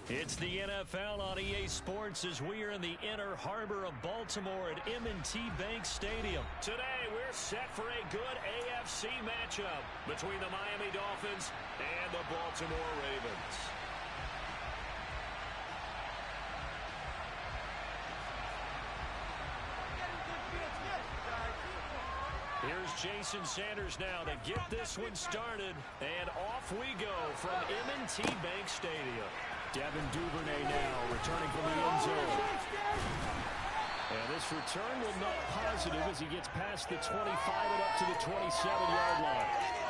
It's the NFL on EA Sports as we are in the inner harbor of Baltimore at M&T Bank Stadium. Today, we're set for a good AFC matchup between the Miami Dolphins and the Baltimore Ravens. Here's Jason Sanders now to get this one started, and off we go from M&T Bank Stadium. Devin Duvernay now returning from the end zone. And this return will not positive as he gets past the 25 and up to the 27-yard line.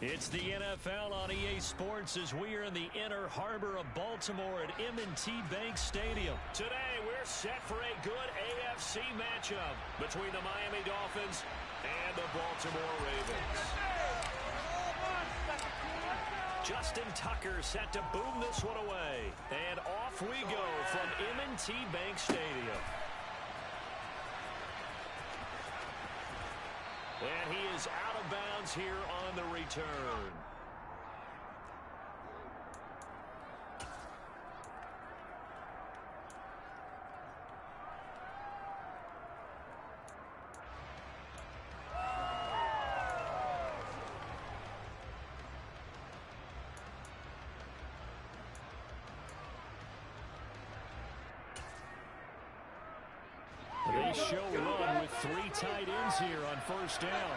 It's the NFL on EA Sports as we are in the inner harbor of Baltimore at M&T Bank Stadium. Today, we're set for a good AFC matchup between the Miami Dolphins and the Baltimore Ravens. Justin Tucker set to boom this one away. And off we go from M&T Bank Stadium. And he is out of bounds here on the return. They show run with three tight ends here on first down.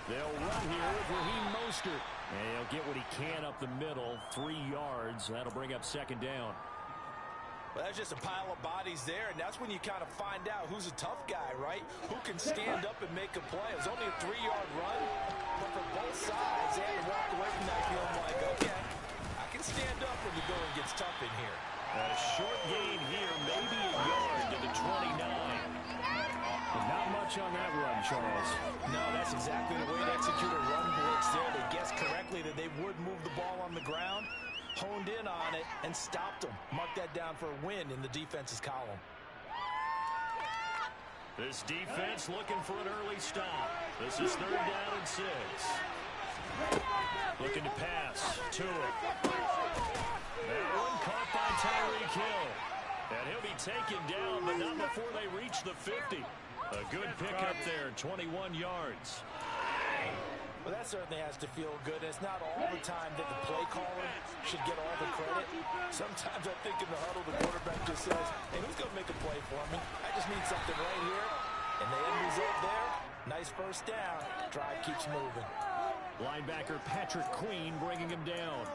They'll run here with Raheem Mostert. And he'll get what he can up the middle, 3 yards. That'll bring up second down. Well, that's just a pile of bodies there, and that's when you kind of find out who's a tough guy, right? Who can stand up and make a play. It was only a 3-yard run, but for both sides, they had to walk away from that feeling like, okay, I can stand up when the going gets tough in here. A short gain here, maybe a yard to the 29. Not much on that run, Charles. No, that's exactly the way to execute a run blitz there. They guessed correctly that they would move the ball on the ground, honed in on it, and stopped them. Mark that down for a win in the defense's column. This defense looking for an early stop. This is 3rd down and 6. Looking to pass to it. That one caught by Tyreek Hill. And he'll be taken down, but not before they reach the 50. A good pickup there, 21 yards. Well, that certainly has to feel good. It's not all the time that the play caller should get all the credit. Sometimes I think in the huddle, the quarterback just says, hey, who's going to make a play for me? I just need something right here. And the end result there, nice first down. Drive keeps moving. Linebacker Patrick Queen bringing him down.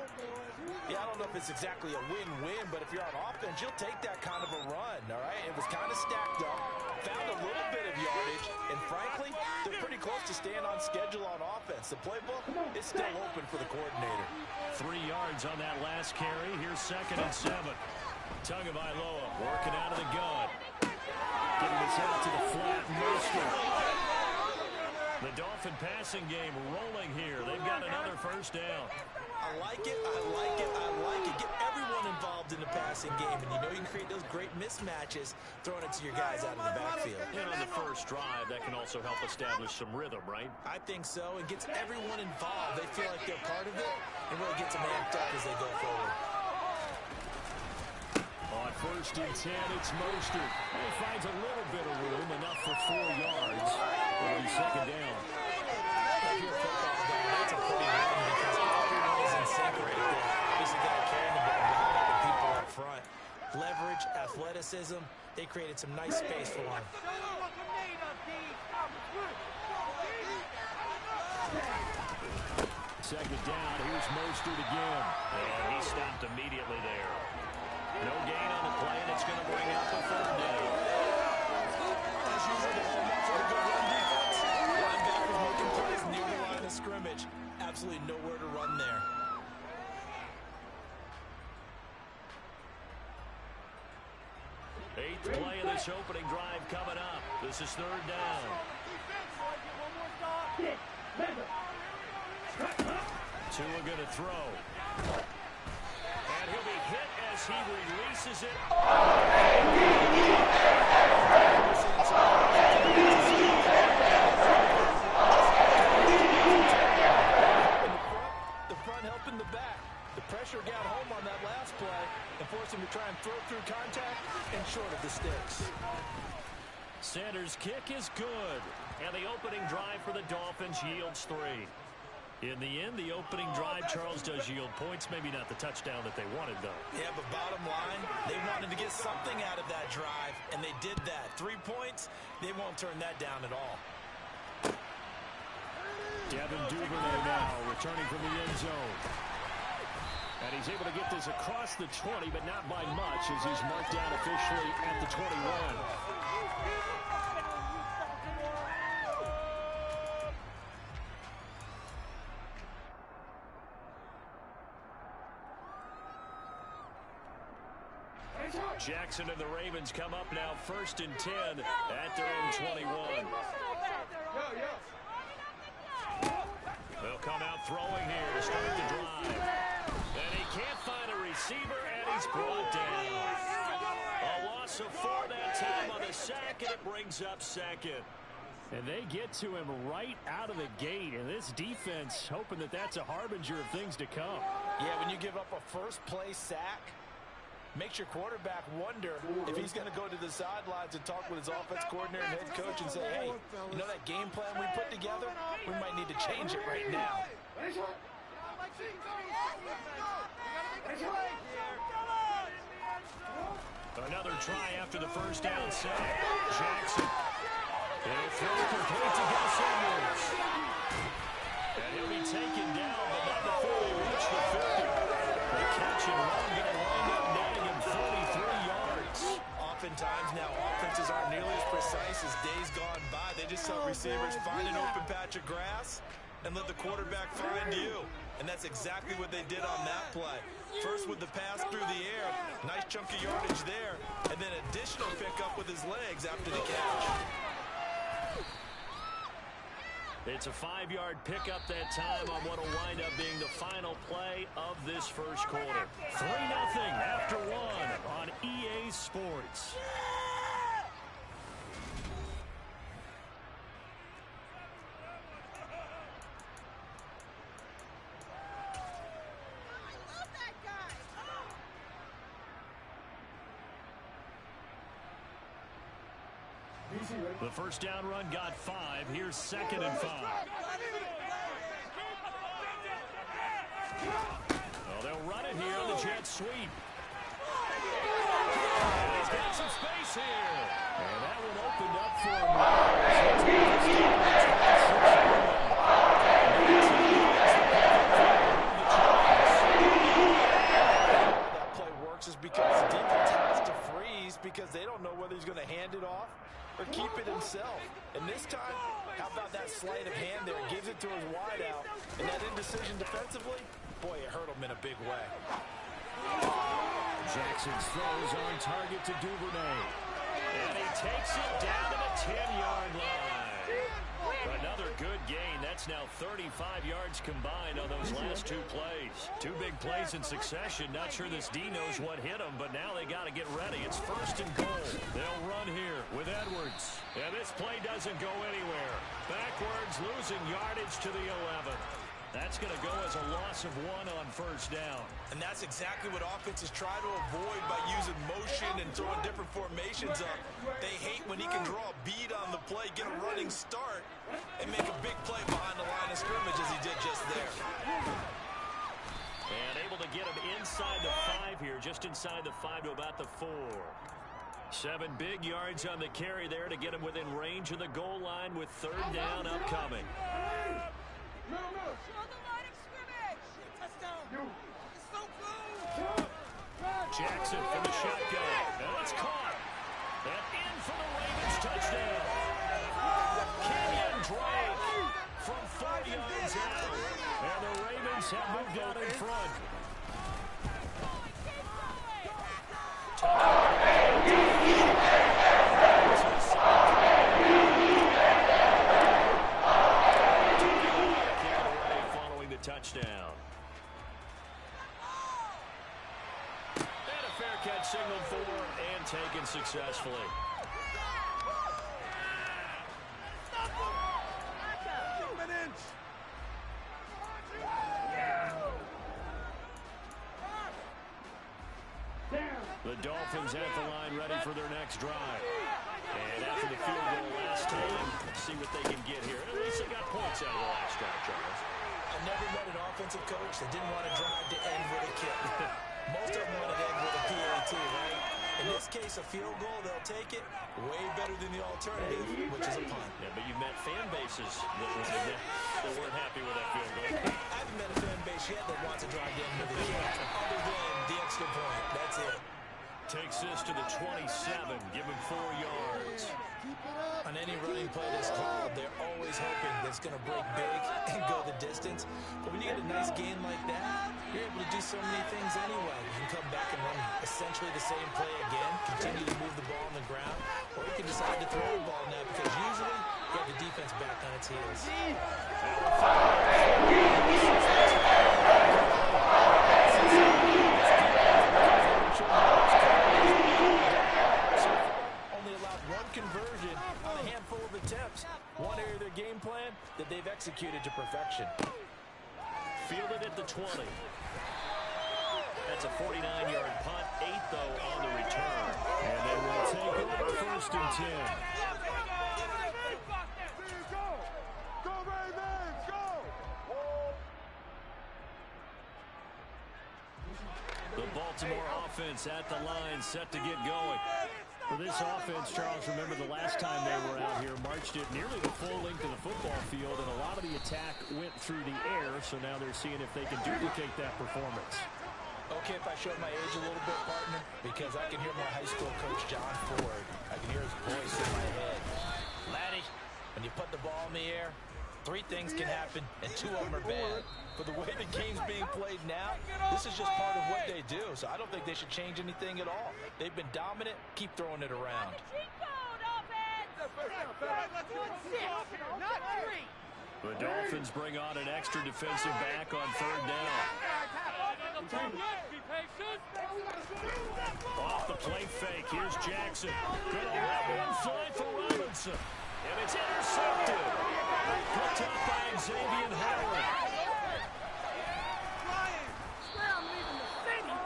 Yeah, I don't know if it's exactly a win-win, but if you're on offense, you'll take that kind of a run, all right? It was kind of stacked up, found a little bit of yardage, and frankly, they're pretty close to staying on schedule on offense. The playbook is still open for the coordinator. 3 yards on that last carry. Here's 2nd and 7. Tagovailoa working out of the gun. Getting this out to the flat. Mostert. The Dolphin passing game rolling here. They've got another first down. I like it, I like it, I like it. Get everyone involved in the passing game, and you know you can create those great mismatches throwing it to your guys out of the backfield. And on the first drive, that can also help establish some rhythm, right? I think so. It gets everyone involved. They feel like they're part of it, and really gets them amped up as they go forward. On 1st and 10, it's Mostert. He finds a little bit of room, enough for 4 yards. It'll be 2nd down. If you're a football guy, that's a pretty run because everyone is in sync right there. This is a guy carrying the ball behind the people up front. Leverage, athleticism, they created some nice space for him. 2nd down, here's Mostert again. And he stopped immediately there. No gain on the play, and it's going to bring up a 3rd down. As usual, the hallmarks of a good run defense. Linebackers making plays near the line of scrimmage. Absolutely nowhere to run there. Eighth play of this opening drive coming up. This is 3rd down. Tua going to throw. And he'll be hit as he releases it. The front helping the back. The pressure got home on that last play and forced him to try and throw through contact and short of the sticks. Sanders' kick is good. And the opening drive for the Dolphins yields 3. In the end, the opening drive, Charles, does yield points. Maybe not the touchdown that they wanted, though. Yeah, but bottom line, they wanted to get something out of that drive, and they did that. 3 points, they won't turn that down at all. Devin Duvernay now returning from the end zone. And he's able to get this across the 20, but not by much as he's marked down officially at the 21. Jackson and the Ravens come up now 1st and 10 at their own 21. They'll come out throwing here to start the drive. And he can't find a receiver, and he's brought down. A loss of 4 that time on the sack, and it brings up 2nd. And they get to him right out of the gate, and this defense hoping that that's a harbinger of things to come. Yeah, when you give up a first-play sack, makes your quarterback wonder if he's going to go to the sidelines and talk with his offense coordinator and head coach and say, hey, you know that game plan we put together? We might need to change it right now. Another try after the first down sack. Jackson. He'll throw complete to Gus Edwards. And he'll be taken down, but not before he reached the 50. The catch and run going to wind up netting him 43 yards. Oftentimes now, offenses aren't nearly as precise as days gone by. They just tell receivers, find an open patch of grass and let the quarterback find you. And that's exactly what they did on that play. First with the pass through the air, nice chunk of yardage there, and then additional pickup with his legs after the catch. It's a 5-yard pickup that time on what will wind up being the final play of this first quarter. 3-0 after 1 on EA Sports. The first down run got 5. Here's 2nd and 5. Well, they'll run it here on the jet sweep. And he's got some space here. And that one opened up for him. That play works is because the defense has to freeze because they don't know whether he's going to hand it off or keep it himself. And this time, how about that sleight of hand there? Gives it to his wideout. And that indecision defensively, boy, it hurt him in a big way. Jackson's throws on target to Duvernay. And he takes it down to the 10-yard line. Another good gain. That's now 35 yards combined on those last two plays. Two big plays in succession. Not sure this D knows what hit him, but now they got to get ready. It's 1st and goal. They'll run here with Edwards. And this play doesn't go anywhere. Backwards, losing yardage to the 11. That's going to go as a loss of 1 on 1st down. And that's exactly what offenses try to avoid by using motion and throwing different formations up. They hate when he can draw a bead on the play, get a running start, and make a big play behind the line of scrimmage as he did just there. And able to get him inside the 5 here, just inside the 5 to about the 4. 7 big yards on the carry there to get him within range of the goal line with 3rd down upcoming. Jackson from the shotgun. And it's caught. And in for the Ravens touchdown. Kenyon Drake from 40 yards out. And the Ravens have moved out in front. Following the touchdown. Catch signaled for and taken successfully. The Dolphins at the line ready for their next drive. And after the field goal last time, let's see what they can get here. At least they got points out of the last drive, Charles. I never met an offensive coach that didn't want to drive to end with a kick. Most of them want to end with a PAT, right? In this case, a field goal, they'll take it. Way better than the alternative, which is a punt. Yeah, but you've met fan bases that weren't happy with that field goal. I haven't met a fan base yet that wants to drive to end with a kick, other than the extra point. That's it. Takes this to the 27, give him 4 yards. On any running play that's called, they're always hoping that it's going to break big and go the distance. But when you get a nice gain like that, you're able to do so many things anyway. You can come back and run essentially the same play again, continue to move the ball on the ground, or you can decide to throw the ball now because usually you have the defense back on its heels. Only allowed 1 conversion on a handful of attempts. One area of their game plan that they've executed to perfection. Fielded at the 20. That's a 49-yard punt, 8 though on the return. And they will take over 1st and 10. Go Ravens, go! The Baltimore offense at the line, set to get going. For this offense, Charles, remember the last time they were out here, marched it nearly the full length of the football field, and a lot of the attack went through the air, so now they're seeing if they can duplicate that performance. Okay, if I show my age a little bit, partner, because I can hear my high school coach, John Ford. I can hear his voice in my head. Laddie, when you put the ball in the air, 3 things can happen, and 2 of them are bad. But the way the game's being played now, this is just part of what they do. So I don't think they should change anything at all. They've been dominant. Keep throwing it around. The Dolphins bring on an extra defensive back on 3rd down. Off the play fake, here's Jackson. Gonna let one fly for Robinson. And it's intercepted. Picked up by Xavier Howard.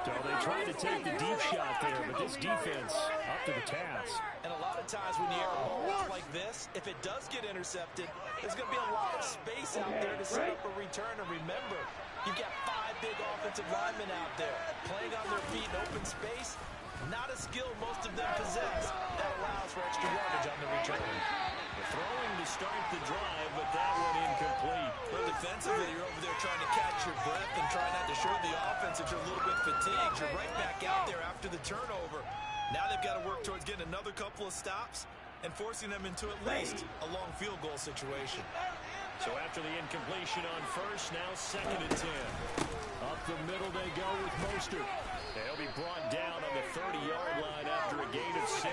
So they tried to take the deep shot there, but this defense up to the task. And a lot of times when you air a ball out like this, if it does get intercepted, there's going to be a lot of space out there to set up a return. And remember, you've got 5 big offensive linemen out there playing on their feet in open space. Not a skill most of them possess. That allows for extra yardage on the return. Throwing to start the drive, but that one incomplete. Well, defensively, you're over there trying to catch your breath and try not to show the offense that you're a little bit fatigued. You're right back out there after the turnover. Now they've got to work towards getting another couple of stops and forcing them into at least a long field goal situation. So after the incompletion on first, now 2nd and 10. Up the middle they go with Mostert. They'll be brought down on the 30-yard line after a gain of 6.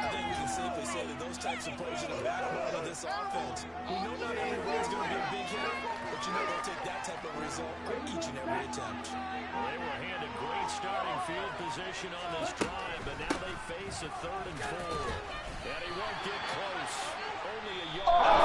I think we can safely say that those types of plays are the backbone of this offense. We know not every run's going to be a big hit, but you know they'll take that type of result on each and every attempt. Well, they were handed great starting field position on this drive, but now they face a 3rd and 4. And he won't get close. Only a yard.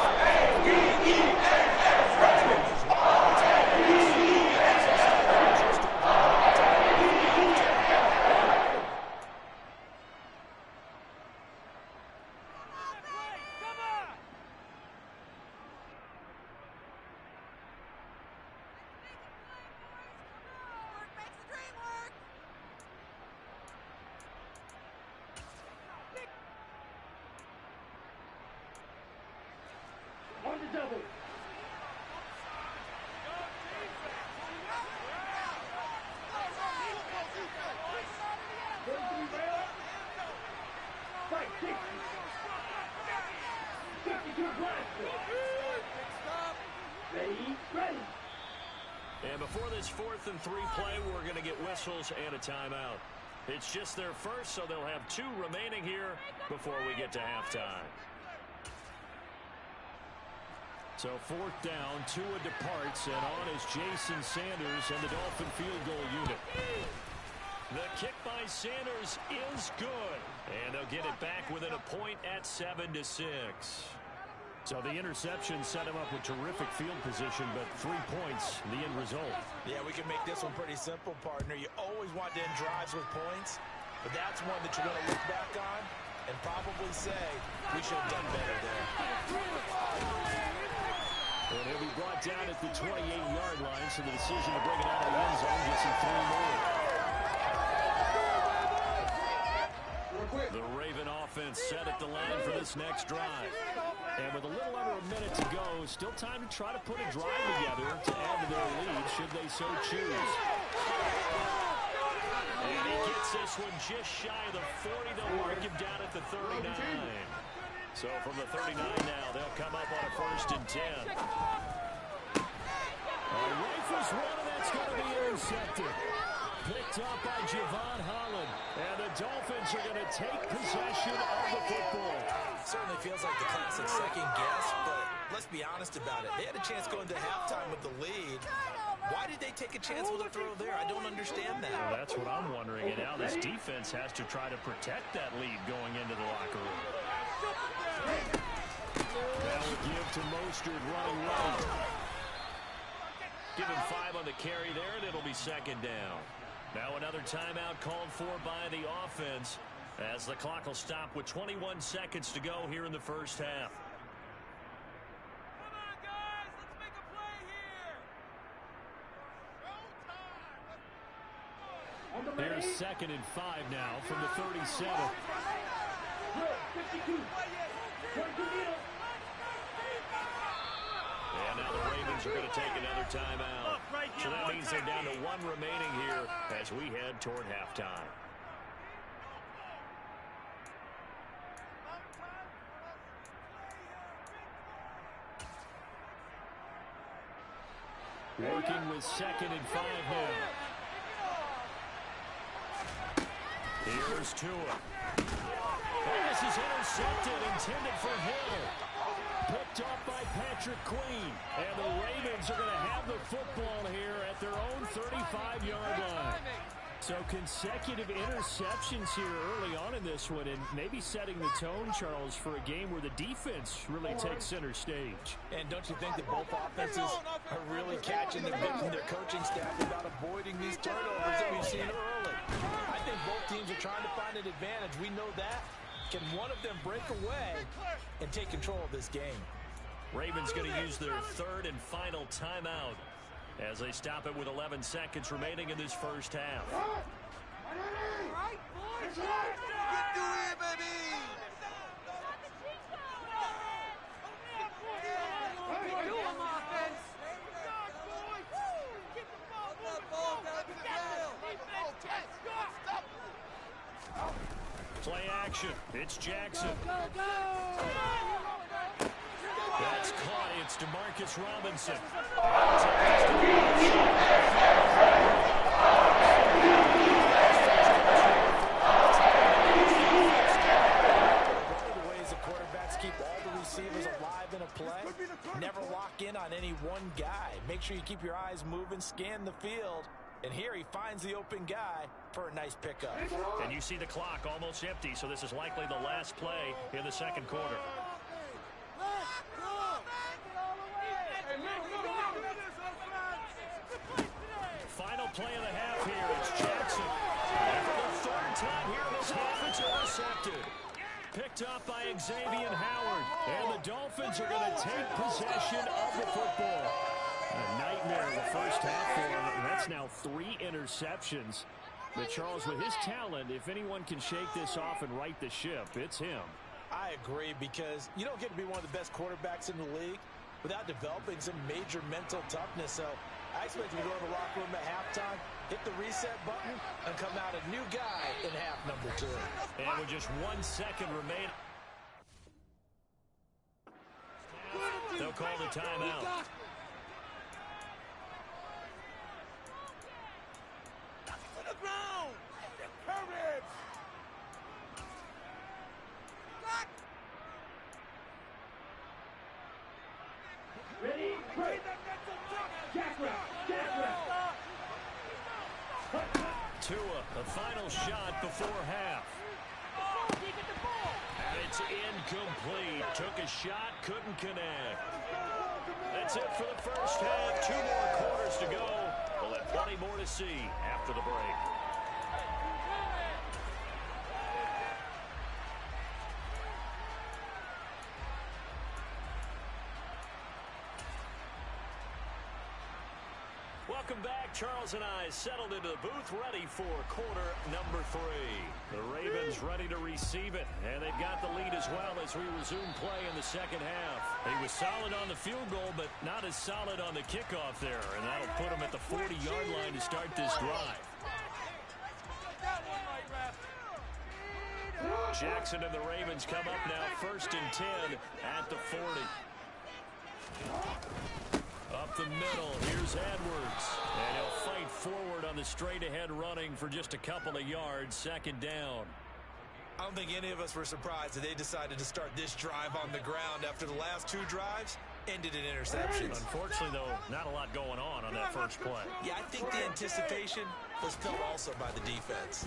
And before this 4th and 3 play, we're going to get whistles and a timeout. It's just their first, so they'll have 2 remaining here before we get to halftime. So 4th down, Tua departs, and on is Jason Sanders and the Dolphin field goal unit. The kick by Sanders is good, and they'll get it back within a point at 7-6. So the interception set him up with terrific field position, but 3 points, the end result. Yeah, we can make this one pretty simple, partner. You always want to end drives with points, but that's one that you're going to look back on and probably say, we should have done better there. And he'll be brought down at the 28-yard line, so the decision to bring it out of the end zone gets him 3 more. The Raven offense set at the line for this next drive. And with a little under a minute to go, still time to try to put a drive together to add to their lead, should they so choose. And he gets this one just shy of the 40. They'll mark him down at the 39. So from the 39 now, they'll come up on a 1st and 10. Rifles one, and that's going to be intercepted. Picked up by Javon Holland. And the Dolphins are going to take possession of the football. Certainly feels like the classic second guess, but let's be honest about it. They had a chance going to halftime with the lead. Why did they take a chance with a throw there? I don't understand that. Well, that's what I'm wondering. And now this defense has to try to protect that lead going into the locker room. Now a give to Mostert running right. Give him 5 on the carry there, and it'll be 2nd down. Now another timeout called for by the offense as the clock will stop with 21 seconds to go here in the first half. Come on, guys. Let's make a play here. Here's 2nd and 5 now from the 37. And now the Ravens are going to take another timeout. So that means they're down to 1 remaining here as we head toward halftime. Working with 2nd and 5 now. Here's Tua. And this is intercepted, intended for Hill. Picked up by Patrick Queen. And the Ravens are going to have the football here at their own 35-yard line. So consecutive interceptions here early on in this one, and maybe setting the tone, Charles, for a game where the defense really takes center stage. And don't you think that both offenses are really catching the bit from their coaching staff about avoiding these turnovers that we've seen early? I think both teams are trying to find an advantage. We know that. Can one of them break away and take control of this game? Ravens going to use their third and final timeout as they stop it with 11 seconds remaining in this first half. Right, boys? Get through here, baby! Play action. It's Jackson. That's caught. It's Demarcus Robinson. One of the ways the quarterbacks keep all the receivers alive in a play, never lock in on any one guy. Make sure you keep your eyes moving, scan the field, and here he finds the open guy for a nice pickup. And you see the clock almost empty, so this is likely the last play in the second quarter. Final play of the half here. It's Jackson. And for the third time here this half, it's intercepted. Picked up by Xavier Howard. And the Dolphins are going to take possession of the football. A nightmare in the first half for him. And that's now 3 interceptions. But Charles, with his talent, if anyone can shake this off and right the ship, it's him. I agree, because you don't get to be one of the best quarterbacks in the league without developing some major mental toughness. So I expect you to go to the locker room at halftime, hit the reset button, and come out a new guy in half number 2. And with just 1 second remaining, they'll call the timeout. Tua, the final shot before half. And it's incomplete. Took a shot, couldn't connect. That's it for the first half. 2 more quarters to go. We'll have plenty more to see after the break. Welcome back. Charles and I settled into the booth, ready for quarter number 3. The Ravens ready to receive it, and they've got the lead as well as we resume play in the second half. He was solid on the field goal, but not as solid on the kickoff there, and that'll put him at the 40-yard line to start this drive. Jackson and the Ravens come up now, 1st and 10 at the 40. Up the middle, here's Edwards. And he'll fight forward on the straight-ahead running for just a couple of yards, 2nd down. I don't think any of us were surprised that they decided to start this drive on the ground after the last 2 drives ended in interceptions. Unfortunately, though, not a lot going on that first play. Yeah, I think the anticipation was felt also by the defense.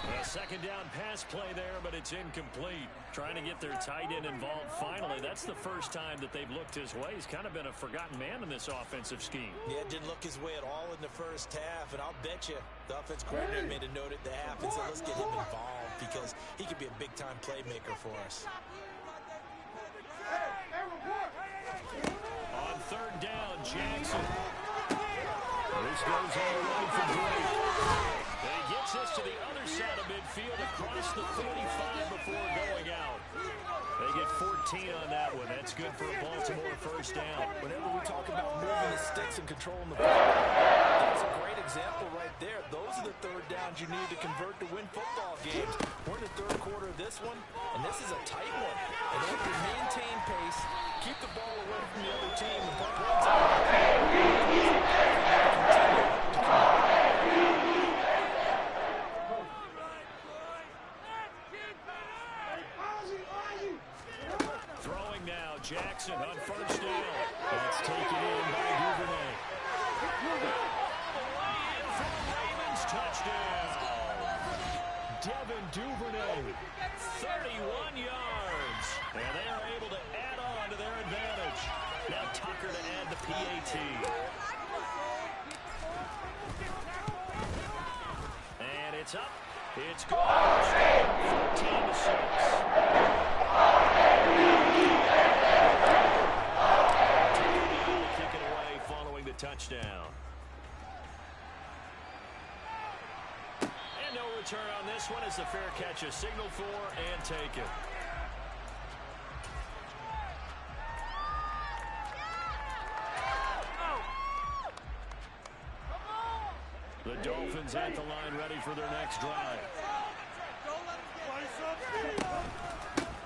A 2nd down pass play there, but it's incomplete. Trying to get their tight end involved finally. That's the first time that they've looked his way. He's kind of been a forgotten man in this offensive scheme. Yeah, didn't look his way at all in the first half, and I'll bet you the offense coordinator made a note at the half and said, let's get him involved because he could be a big-time playmaker for us. On 3rd down, Jackson. This goes all the way for Drake. And he gets this to the other side of midfield across the 45 before going out. They get 14 on that one. That's good for a Baltimore 1st down. Whenever we talk about moving the sticks and controlling the ball, that's a great example right there. Those are the 3rd downs you need to convert to win football games. We're in the 3rd quarter of this one, and this is a tight one. In order to maintain pace, keep the ball away from the other team, and put points on Throwing now, Jackson on 1st down. That's taken in by Duvernay. touchdown. Devin Duvernay, 31 yards. And they are able to add on to their advantage. Now Tucker to add the PAT. And it's up. It's good. 14-6. Kick it away following the touchdown. And no return on this one as the fair catch is signaled for and taken. The Dolphins at the line ready for their next drive.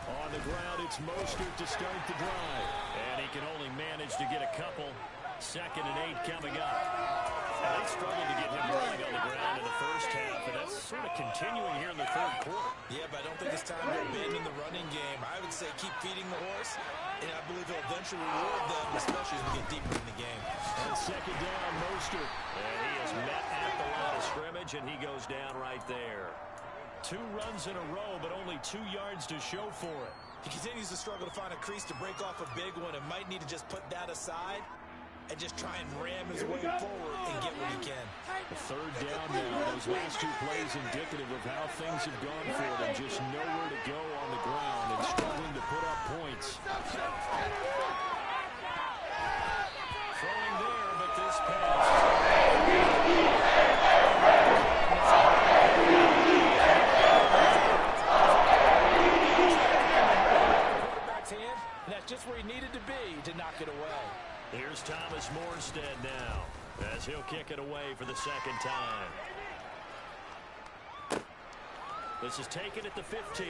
On the ground, it's Mostert to start the drive. And he can only manage to get a couple. 2nd and 8 coming up. And they struggled to get him running on the ground in the first half, and that's sort of continuing here in the third quarter. Yeah, but I don't think it's time to abandon the running game. I would say keep feeding the horse, and I believe he'll eventually reward them, especially as we get deeper in the game. And 2nd down, Mostert. And he is met at the line of scrimmage, and he goes down right there. 2 runs in a row, but only 2 yards to show for it. He continues to struggle to find a crease to break off a big one and might need to just put that aside and just try and ram his way forward and get what he can. The 3rd down now. Those last 2 plays indicative of how things have gone for them. Just nowhere to go on the ground and struggling to put up points. Throwing there, but this pass. Quarterback's hand, and that's just where he needed to be to knock it away. Here's Thomas Morstead now as he'll kick it away for the 2nd time. This is taken at the 15.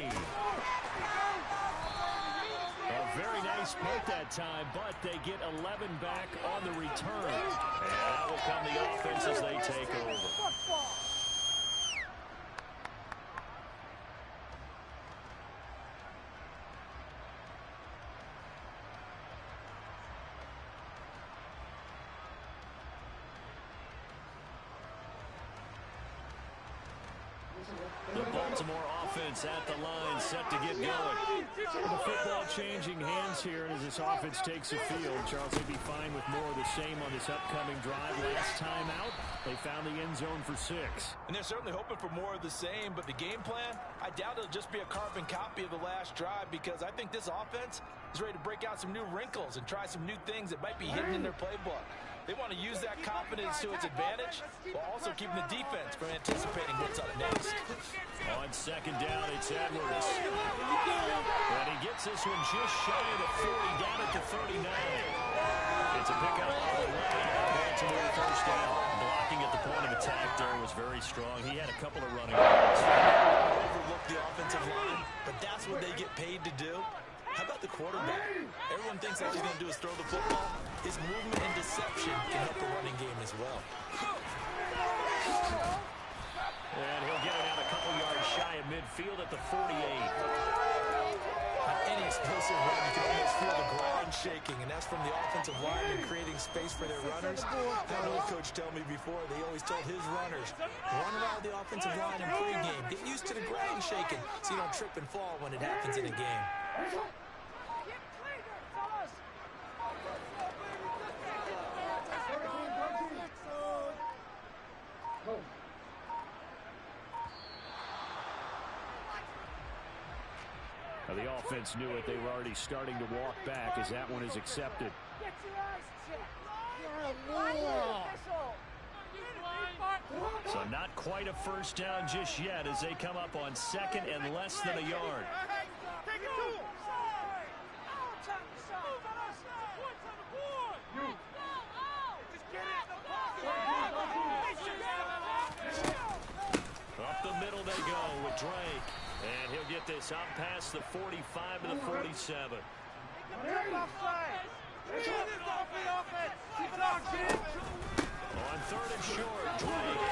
A very nice punt that time, but they get 11 back on the return. And that will come the offense as they take over. The Baltimore offense at the line, set to get going. The football changing hands here as this offense takes the field. Charles, they'd be fine with more of the same on this upcoming drive. Last time out, they found the end zone for 6. And they're certainly hoping for more of the same, but the game plan, I doubt it'll just be a carbon copy of the last drive, because I think this offense is ready to break out some new wrinkles and try some new things that might be hidden in their playbook. They want to use that confidence to its advantage while also keeping the defense from anticipating what's up next. On 2nd down, it's Edwards. And he gets this one just shy of the 40, down at the 39. It's a pickup on the line. Baltimore 1st down. Blocking at the point of attack there was very strong. He had a couple of running runs. Overlook the offensive line, but that's what they get paid to do. How about the quarterback? Everyone thinks all he's going to do is throw the football. His movement and deception can help the running game as well. And he'll get it out a couple yards shy of midfield at the 48. On any explosive run, you can almost feel the ground shaking, and that's from the offensive line and creating space for their runners. I had an old coach tell me before, they always told his runners, run around the offensive line in pregame. Get used to the ground shaking so you don't trip and fall when it happens in a game. Now the offense knew it. They were already starting to walk back as that one is accepted. So not quite a 1st down just yet as they come up on 2nd and less than a yard. Up the middle they go with Drake. And he'll get this up past the 45 to the 47. On 3rd and short, Drake.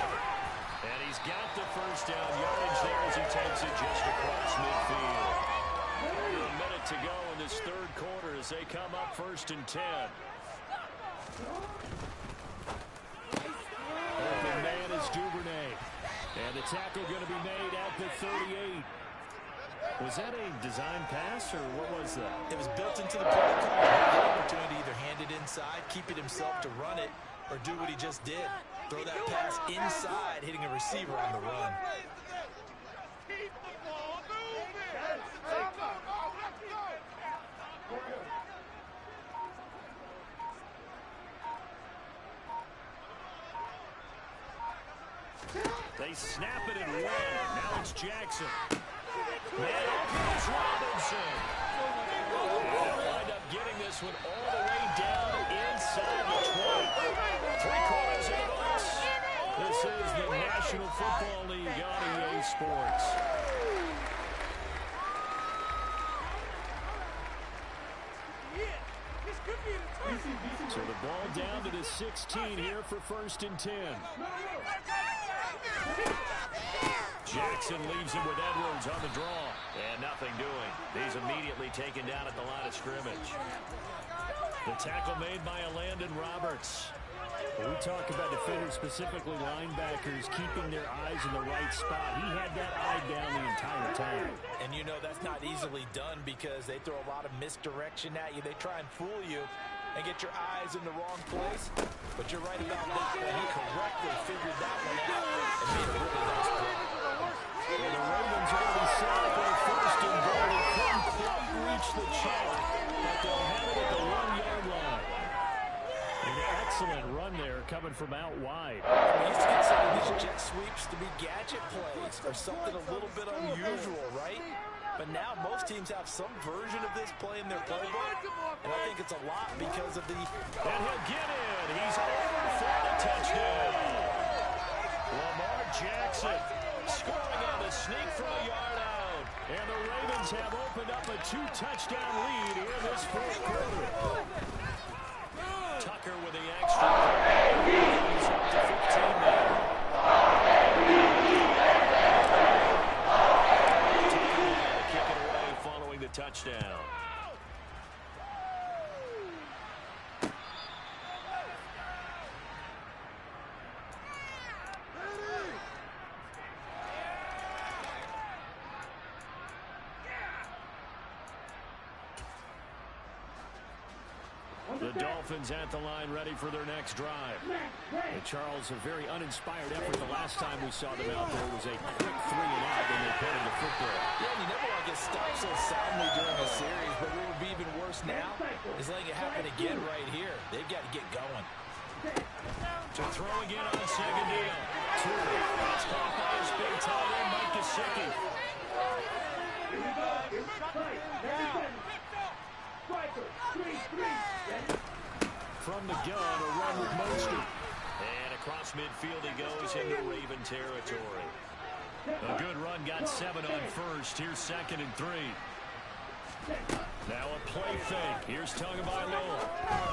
And he's got the 1st down yardage there as he takes it just across midfield. Under a minute to go in this 3rd quarter as they come up 1st and 10. Open man is Duvernay. And the tackle going to be made at the 38. Was that a design pass, or what was that? It was built into the play call. He had the opportunity to either hand it inside, keep it himself to run it, or do what he just did. Throw that pass inside, hitting a receiver on the run. Keep the ball moving. They snap it and run. Now it's Jackson. Man, open is Robinson. And they'll wind up getting this one all the way down inside the 20. Three-quarters of the box. This is the National Football League on EA Sports. So the ball down to the 16 here for 1st and 10. Jackson leaves him with Edwards on the draw. And nothing doing. He's immediately taken down at the line of scrimmage. The tackle made by Landon Roberts. When we talk about defenders, specifically linebackers, keeping their eyes in the right spot. He had that eye down the entire time. And you know that's not easily done because they throw a lot of misdirection at you. They try and fool you and get your eyes in the wrong place. But you're right about that one. He correctly figured that one out and made a really nice play. Well, the Ravens are going to be set up on 1st and goal. They couldn't quite reach the chalk, but they'll have it at the 1-yard line. An excellent run there coming from out wide. We used to consider these jet sweeps to be gadget plays or something a little bit unusual, right? But now most teams have some version of this play in their playbook, and I think it's a lot because of the... And he'll get in. He's over for the touchdown. Lamar Jackson scoring on the sneak from a yard out. And the Ravens have opened up a 2-touchdown lead here in this 4th quarter. Tucker with the extra. He's up to 15 now. Kick it away following the touchdown. The Dolphins at the line ready for their next drive. And Charles, a very uninspired effort the last time we saw them out there. Was a quick 3-and-out when they punted the football. Yeah, you never want to get stopped so soundly during a series, but what would be even worse now is letting it happen again right here. They've got to get going. To throw again on 2nd down. It's caught by his big tight end, Mike Gesicki. From the gun, a run with Mostert. And across midfield he goes into Raven territory. A good run, got 7 on 1st. Here's 2nd and 3. Now a play fake. Here's Tagovailoa.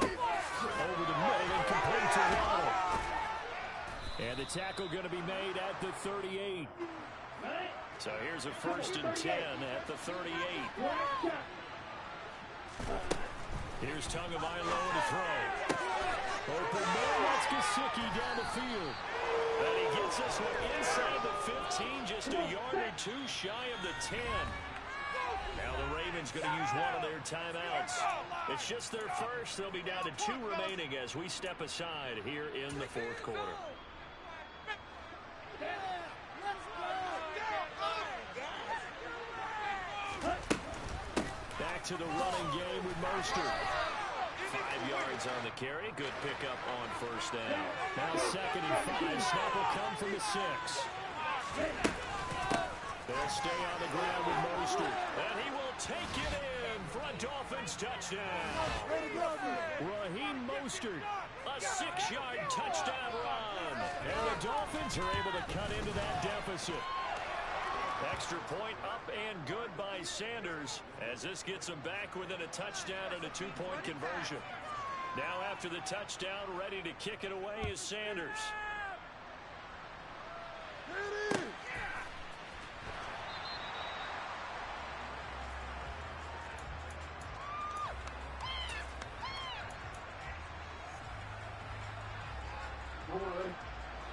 Over the middle and complete to Waddle. And the tackle going to be made at the 38. So here's a 1st and 10 at the 38. Here's Tagovailoa to throw. Open man, that's Gesicki down the field. And he gets this one inside the 15, just a yard or 2 shy of the 10. Now the Ravens going to use one of their timeouts. It's just their first. They'll be down to 2 remaining as we step aside here in the 4th quarter. Back to the running game with Mostert. 5 yards on the carry. Good pickup on 1st down. Now 2nd and 5. Snap will come from the 6. They'll stay on the ground with Mostert. And he will take it in for a Dolphins touchdown. Raheem Mostert, a 6-yard touchdown run. And the Dolphins are able to cut into that deficit. Extra point up and good by Sanders as this gets them back within a touchdown and a 2-point conversion. Now after the touchdown, ready to kick it away is Sanders.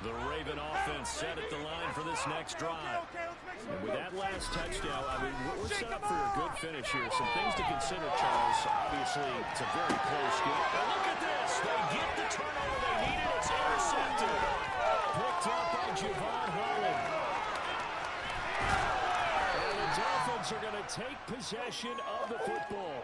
The Raven offense set at the line for this next drive. And with that last touchdown, I mean, we're set up for a good finish here. Some things to consider, Charles. Obviously, it's a very close game. But look at this. They get the turnover they needed. It's intercepted. Picked up by Javon Holland. And the Dolphins are going to take possession of the football.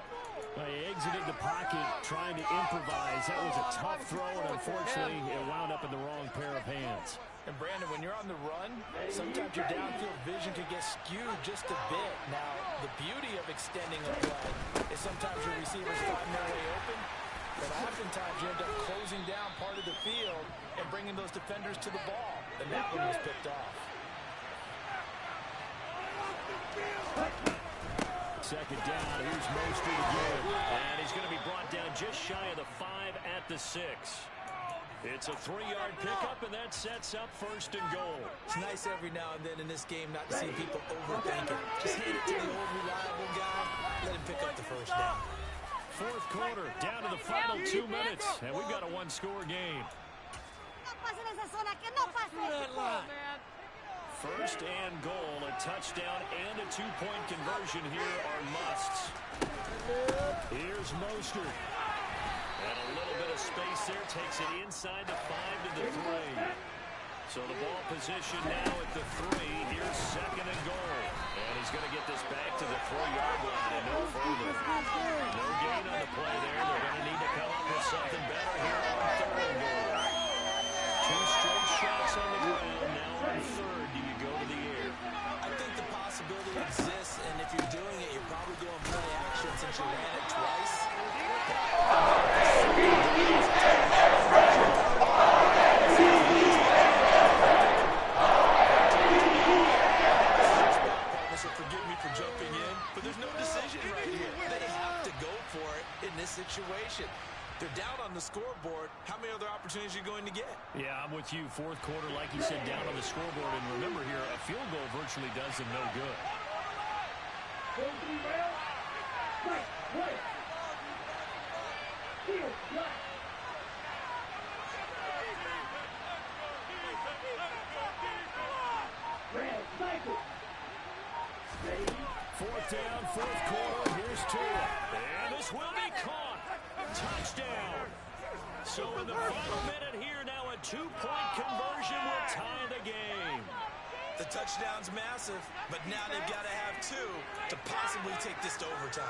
They exited the pocket trying to improvise. That was a tough throw, and unfortunately, it wound up in the wrong pair of hands. And Brandon, when you're on the run, sometimes your downfield vision can get skewed just a bit. Now, the beauty of extending a play is sometimes your receivers find their way open, but oftentimes you end up closing down part of the field and bringing those defenders to the ball. And that one was picked off. Second down, here's Mostert again. And he's going to be brought down just shy of the 5 at the 6. It's a 3-yard pickup, and that sets up 1st and goal. It's nice every now and then in this game not to see people overthink it. Just hand it to the old reliable guy, let him pick up the 1st down. 4th quarter, down to the final 2 minutes, and we've got a 1-score game. First and goal, a touchdown and a 2-point conversion here are musts. Here's Mostert. And a little bit of space there, takes it inside the 5 to the 3. So the ball position now at the 3. Here's 2nd and goal. And he's going to get this back to the 3-yard line and no further. No gain on the play there. They're going to need to come up with something better here on 3rd and goal. 2 straight shots on the ground. Now on 3rd, do you go to the air? I think the possibility exists, and if you're doing it, you're probably going play action since you ran it twice. So forgive me for jumping in, but there's no decision right here. They have to go for it in this situation. They're down on the scoreboard. How many other opportunities are you going to get? Yeah, I'm with you. 4th quarter, like you said, down on the scoreboard. And remember here, a field goal virtually does them no good. Fourth down, 4th quarter. Here's Tua. And this will be caught. Touchdown. So in the final minute here, now a 2-point conversion will tie the game. The touchdown's massive, but now they've got to have 2 to possibly take this to overtime.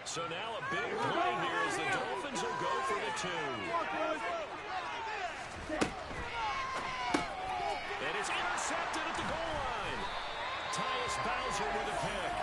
So now a big play here as the Dolphins will go for the 2. And it's intercepted at the goal line. Tyus Bowser with a pick.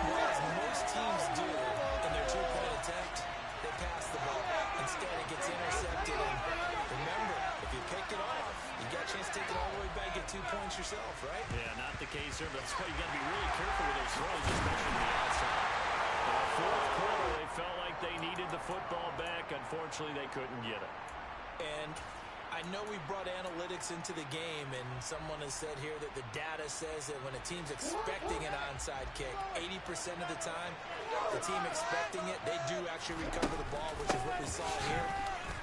Well, as most teams do in their 2-point attempt, they pass the ball. Instead, it gets intercepted. And remember, if you pick it off, you got a chance to take it all the way back, get 2 points yourself, right? Yeah, not the case here, but that's why you got to be really careful with those throws, especially on the outside. In the 4th quarter, they felt like they needed the football back. Unfortunately, they couldn't get it. And I know we brought analytics into the game, and someone has said here that the data says that when a team's expecting an onside kick, 80% of the time, the team expecting it, they do actually recover the ball, which is what we saw here.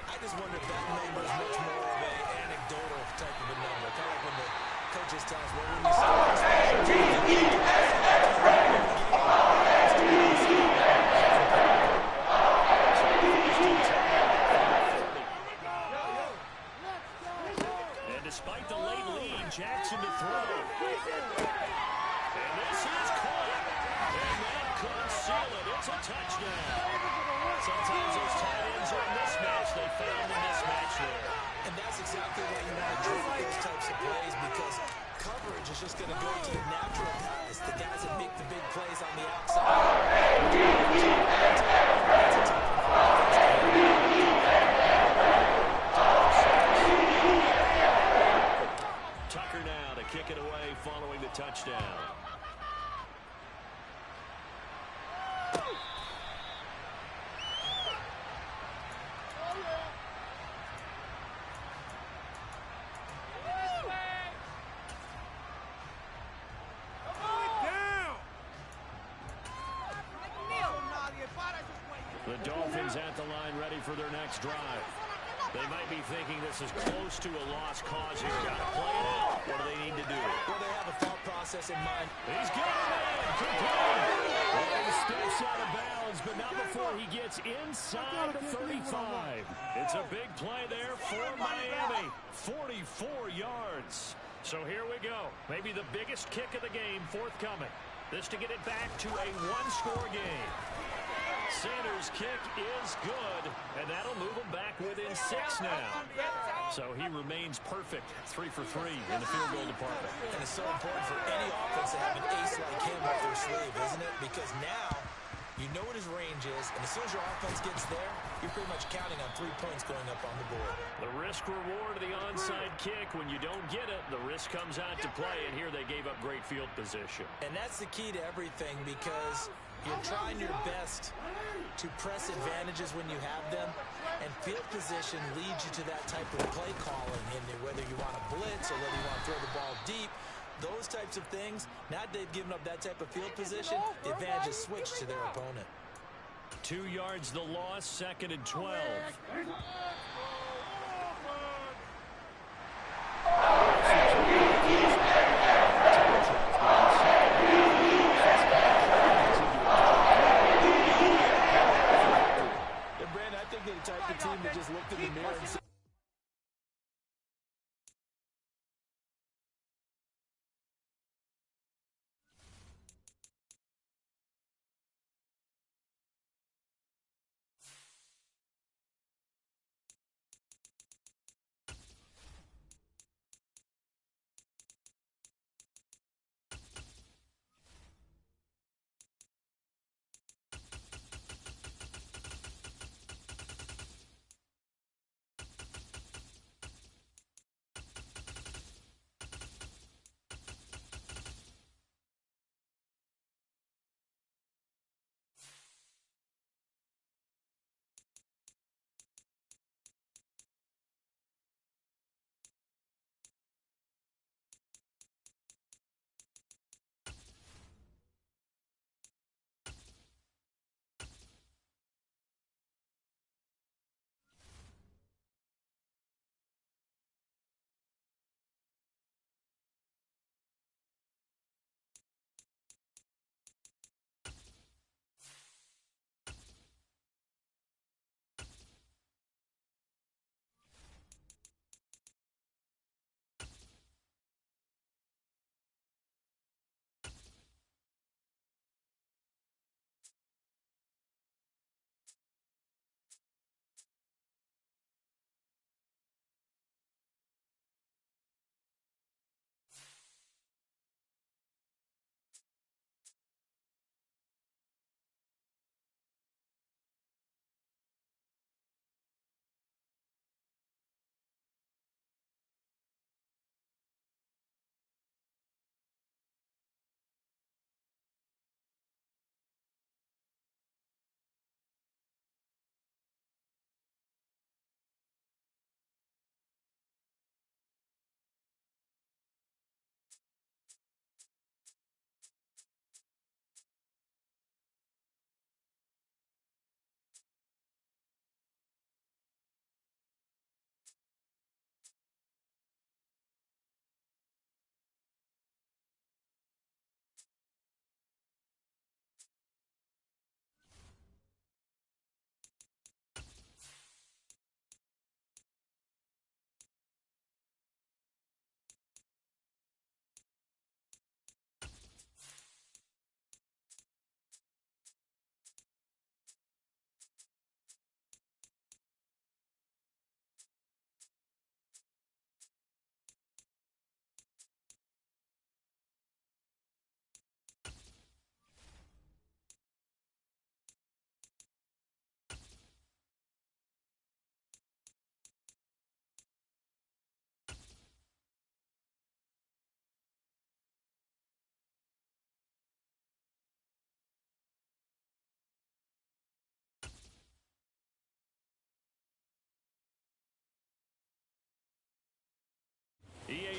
I just wonder if that number is much more of an anecdotal type of a number. Kind of like when the coaches tell us, well, when you despite the late lead, Jackson to throw. And this is caught. And that could seal it. It's a touchdown. Sometimes those tight ends are a mismatch. They found the mismatch there. And that's exactly why you want to do those types of plays, because coverage is just going to go to the natural guys, the guys that make the big plays on the Tucker now to kick it away following the touchdown. The Dolphins is at the line ready for their next drive. They might be thinking this is close to a lost cause here. Got to play it out. What do they need to do? Well, they have a thought process in mind. He's got it. Complete. Well, he steps out of bounds, but not before he gets inside the 35. It's a big play there for Miami. 44 yards. So here we go. Maybe the biggest kick of the game forthcoming. This to get it back to a one-score game. Sanders' kick is good, and that'll move him back within 6 now. So he remains perfect, 3 for 3 in the field goal department. And it's so important for any offense to have an ace like him up their sleeve, isn't it? Because now you know what his range is, and as soon as your offense gets there, you're pretty much counting on 3 points going up on the board. The risk-reward of the onside kick, when you don't get it, the risk comes out to play, and here they gave up great field position. And that's the key to everything, because you're trying your best to press advantages when you have them, and field position leads you to that type of play calling, and whether you want to blitz or whether you want to throw the ball deep, those types of things. Now they've given up that type of field position, the advantage is switched to their opponent. 2 yards the loss, 2nd and 12. Brandon, I think they're the type of team that just looked in the mirror and said,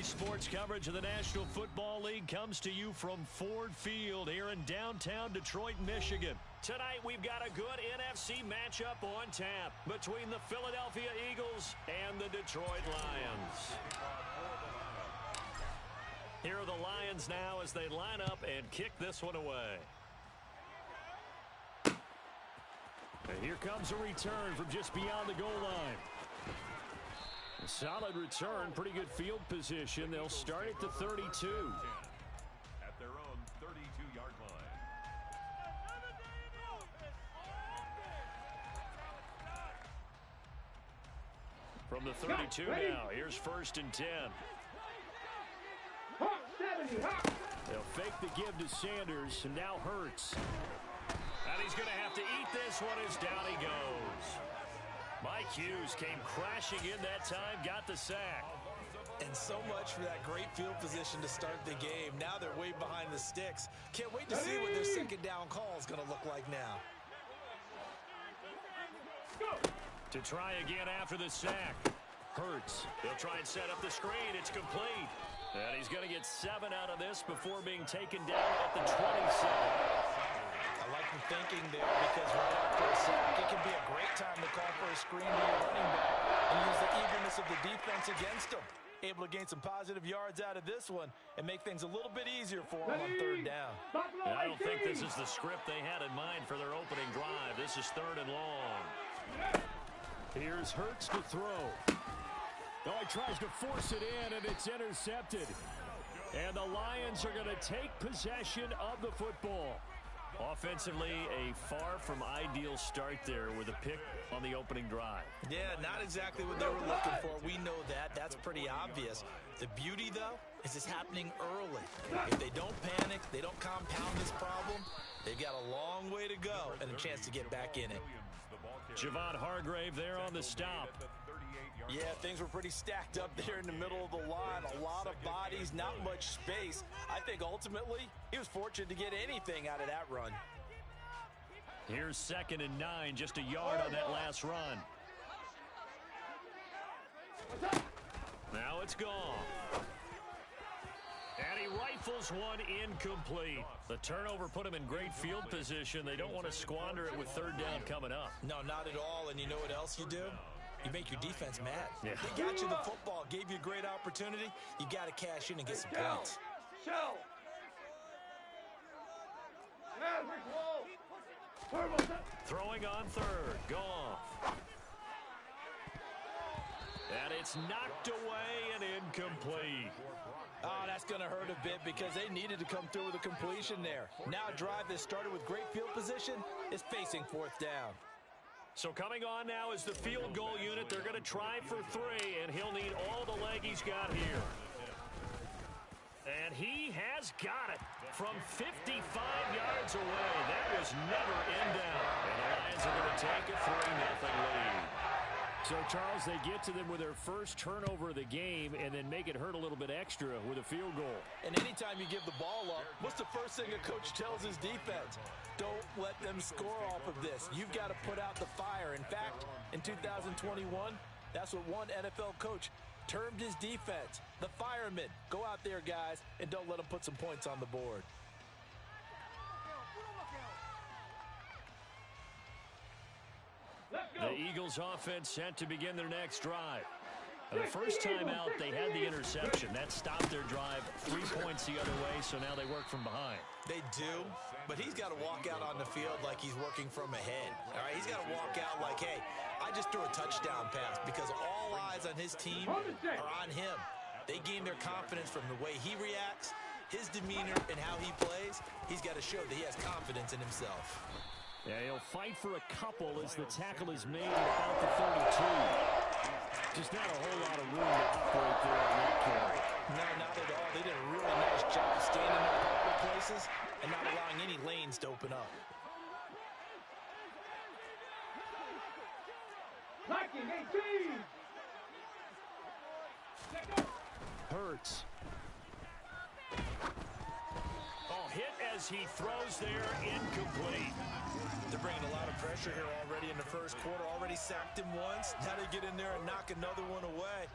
Today's sports coverage of the National Football League comes to you from Ford Field here in downtown Detroit, Michigan. Tonight, we've got a good NFC matchup on tap between the Philadelphia Eagles and the Detroit Lions. Here are the Lions now as they line up and kick this one away. And here comes a return from just beyond the goal line. A solid return, pretty good field position. They'll start at the 32. At their own 32-yard line. From the 32 now, here's 1st and 10. They'll fake the give to Sanders, and now Hurts. And he's going to have to eat this one as down he goes. Mike Hughes came crashing in that time, got the sack. And so much for that great field position to start the game. Now they're way behind the sticks. Can't wait to see what their second down call is going to look like now. To try again after the sack. Hurts. He'll try and set up the screen. It's complete. And he's going to get 7 out of this before being taken down at the 27. I like the thinking there because right after a sack, it can be a great time to call for a screen to your running back and use the eagerness of the defense against him. Able to gain some positive yards out of this one and make things a little bit easier for him on 3rd down. And I don't think this is the script they had in mind for their opening drive. This is 3rd and long. Here's Hurts to throw. Oh, he tries to force it in, and it's intercepted. And the Lions are going to take possession of the football. Offensively, a far from ideal start there with a pick on the opening drive. Yeah, not exactly what they were looking for. We know that. That's pretty obvious. The beauty, though, is it's happening early. If they don't panic, they don't compound this problem, they've got a long way to go and a chance to get back in it. Javon Hargrave there on the stop. Yeah, things were pretty stacked up there in the middle of the line. A lot of bodies, not much space. I think ultimately he was fortunate to get anything out of that run. Here's 2nd and 9, just a yard on that last run. Now it's gone. And he rifles one incomplete. The turnover put him in great field position. They don't want to squander it with 3rd down coming up. No, not at all. And you know what else you do? You make your defense mad. Yeah. They got you the football, gave you a great opportunity. You got to cash in and get some points. Throwing on 3rd. Goff. And it's knocked away and incomplete. Oh, that's going to hurt a bit because they needed to come through with a completion there. Now a drive that started with great field position is facing 4th down. So coming on now is the field goal unit. They're going to try for 3, and he'll need all the leg he's got here. And he has got it from 55 yards away. That was never in doubt. And the Lions are going to take a 3-0 lead. So, Charles, they get to them with their first turnover of the game and then make it hurt a little bit extra with a field goal. And anytime you give the ball up, what's the first thing a coach tells his defense? Don't let them score off of this. You've got to put out the fire. In fact, in 2021, that's what one NFL coach termed his defense. The firemen. Go out there, guys, and don't let them put some points on the board. The Eagles offense set to begin their next drive. The first time out, they had the interception. That stopped their drive 3 points the other way, so now they work from behind. They do, but he's got to walk out on the field like he's working from ahead. All right, he's got to walk out like, hey, I just threw a touchdown pass because all eyes on his team are on him. They gain their confidence from the way he reacts, his demeanor, and how he plays. He's got to show that he has confidence in himself. Yeah, he'll fight for a couple as the tackle is made at about the 32. Just not a whole lot of room to operate there on that carry. No, not at all. They did a really nice job of staying in their proper places and not allowing any lanes to open up. Hurts. Oh, hit as he throws there, incomplete. They're bringing a lot of pressure here already in the first quarter. Already sacked him once. Now they get in there and knock another one away.